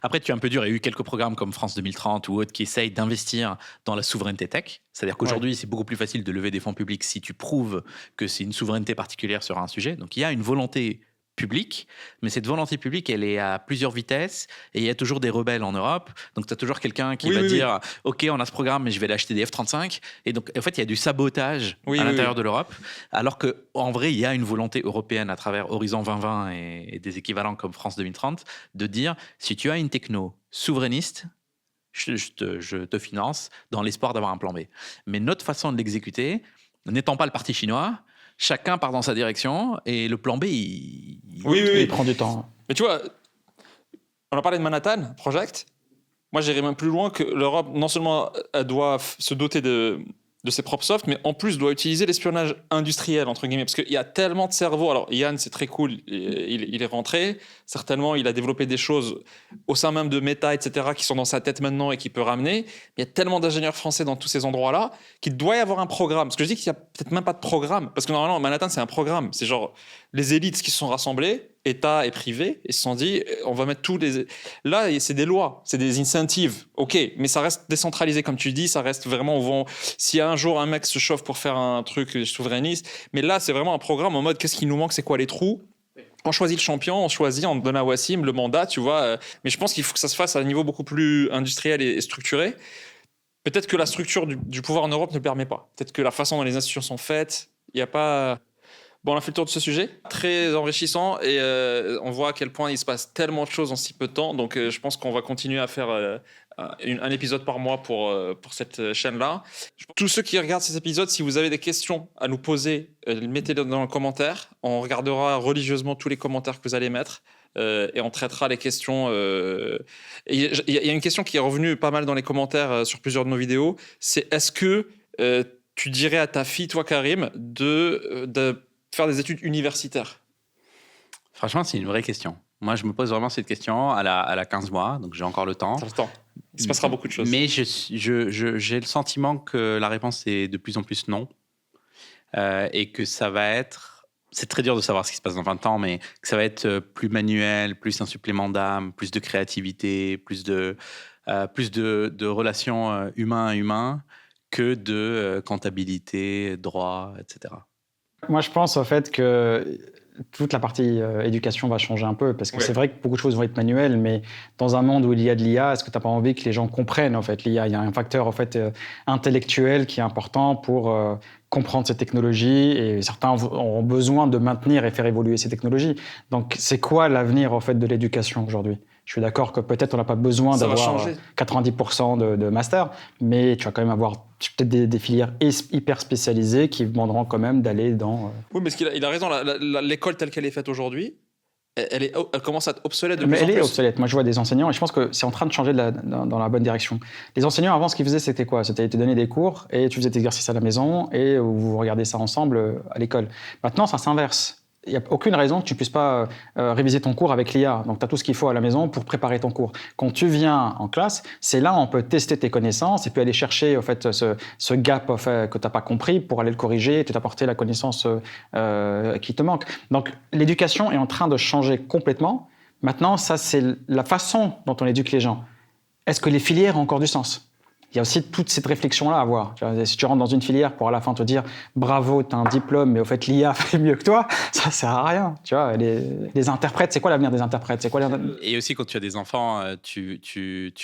Après, tu es un peu dur. Il y a eu quelques programmes comme France 2030 ou autres qui essayent d'investir dans la souveraineté tech. C'est-à-dire qu'aujourd'hui, c'est beaucoup plus facile de lever des fonds publics si tu prouves que c'est une souveraineté particulière sur un sujet. Donc, il y a une volonté publique, mais cette volonté publique, elle est à plusieurs vitesses et il y a toujours des rebelles en Europe. Donc, tu as toujours quelqu'un qui va dire « Ok, on a ce programme, mais je vais l'acheter des F-35 ». Et donc, en fait, il y a du sabotage à l'intérieur de l'Europe, alors qu'en vrai, il y a une volonté européenne à travers Horizon 2020 et des équivalents comme France 2030 de dire « Si tu as une techno souverainiste, je te finance dans l'espoir d'avoir un plan B ». Mais notre façon de l'exécuter, n'étant pas le parti chinois, chacun part dans sa direction et le plan B, il prend du temps. Mais tu vois, on a parlé de Manhattan Project. Moi, j'irais même plus loin que l'Europe, non seulement elle doit se doter de ses propres softs, mais en plus doit utiliser l'espionnage industriel, entre guillemets, parce qu'il y a tellement de cerveaux. Alors, Yann, c'est très cool, il est rentré. Certainement, il a développé des choses au sein même de Meta, etc., qui sont dans sa tête maintenant et qu'il peut ramener. Il y a tellement d'ingénieurs français dans tous ces endroits-là qu'il doit y avoir un programme. Parce que je dis qu'il n'y a peut-être même pas de programme. Parce que normalement, Manhattan, c'est un programme. C'est genre les élites qui se sont rassemblées, État et privé, et se sont dit, on va mettre tous les... Là, c'est des lois, c'est des incentives. OK, mais ça reste décentralisé, comme tu dis, ça reste vraiment... S'il y a un jour un mec se chauffe pour faire un truc souverainiste, mais là, c'est vraiment un programme en mode, qu'est-ce qui nous manque, c'est quoi les trous ? On choisit le champion, on donne à Wassim le mandat, tu vois. Mais je pense qu'il faut que ça se fasse à un niveau beaucoup plus industriel et structuré. Peut-être que la structure du pouvoir en Europe ne le permet pas. Peut-être que la façon dont les institutions sont faites, il n'y a pas... Bon, on a fait le tour de ce sujet, très enrichissant, et on voit à quel point il se passe tellement de choses en si peu de temps. Donc, je pense qu'on va continuer à faire un épisode par mois pour cette chaîne-là. Tous ceux qui regardent ces épisodes, si vous avez des questions à nous poser, mettez-les dans les commentaires. On regardera religieusement tous les commentaires que vous allez mettre. Et on traitera les questions. Il y a une question qui est revenue pas mal dans les commentaires sur plusieurs de nos vidéos. C'est est-ce que tu dirais à ta fille, toi Karim, de faire des études universitaires? Franchement, c'est une vraie question. Moi, je me pose vraiment cette question à la 15 mois, donc j'ai encore le temps. Il se passera beaucoup de choses. Mais j'ai le sentiment que la réponse est de plus en plus non. Et que ça va être... C'est très dur de savoir ce qui se passe dans 20 ans, mais que ça va être plus manuel, plus un supplément d'âme, plus de créativité, plus de relations humain à humain que de comptabilité, droit, etc. Moi, je pense au fait que toute la partie éducation va changer un peu, parce que c'est vrai que beaucoup de choses vont être manuelles, mais dans un monde où il y a de l'IA, est-ce que tu n'as pas envie que les gens comprennent en fait l'IA? Il y a un facteur en fait intellectuel qui est important pour comprendre ces technologies, et certains ont besoin de maintenir et faire évoluer ces technologies. Donc, c'est quoi l'avenir en fait de l'éducation aujourd'hui? Je suis d'accord que peut-être on n'a pas besoin d'avoir 90% de master, mais tu vas quand même avoir peut-être des filières hyper spécialisées qui demanderont quand même d'aller dans... Oui, mais il a raison. L'école telle qu'elle est faite aujourd'hui, elle commence à être obsolète de Mais plus en elle est plus. obsolète. Moi, je vois des enseignants et je pense que c'est en train de changer dans la bonne direction. Les enseignants, avant, ce qu'ils faisaient, c'était quoi? C'était te donner des cours et tu faisais tes exercices à la maison et vous regardez ça ensemble à l'école. Maintenant, ça s'inverse. Il n'y a aucune raison que tu ne puisses pas réviser ton cours avec l'IA. Donc, tu as tout ce qu'il faut à la maison pour préparer ton cours. Quand tu viens en classe, c'est là où on peut tester tes connaissances et puis aller chercher en fait, ce gap en fait, que tu n'as pas compris pour aller le corriger et t'apporter la connaissance qui te manque. Donc, l'éducation est en train de changer complètement. Maintenant, ça, c'est la façon dont on éduque les gens. Est-ce que les filières ont encore du sens? Il y a aussi toute cette réflexion-là à avoir. Si tu rentres dans une filière pour à la fin te dire « bravo, tu as un diplôme, mais au fait, l'IA fait mieux que toi », ça ne sert à rien. Tu vois, les interprètes, c'est quoi l'avenir des interprètes? C'est quoi Et aussi, quand tu as des enfants, tu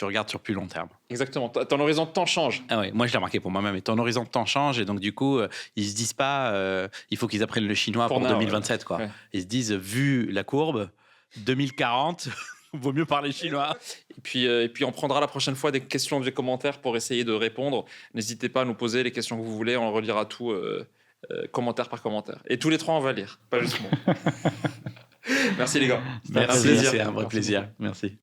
regardes sur plus long terme. Exactement. Ton horizon de temps change. Ah ouais, moi, je l'ai remarqué pour moi-même. Et ton horizon de temps change. Et donc, du coup, ils se disent pas il faut qu'ils apprennent le chinois pour 2027. Quoi. Ouais. Ils se disent, vu la courbe, 2040, vaut mieux parler chinois. Et puis, on prendra la prochaine fois des questions des commentaires pour essayer de répondre. N'hésitez pas à nous poser les questions que vous voulez. On relira tout commentaire par commentaire. Et tous les trois, on va lire. Pas juste moi. Merci les gars. Merci, un plaisir. c'est un vrai plaisir. Merci.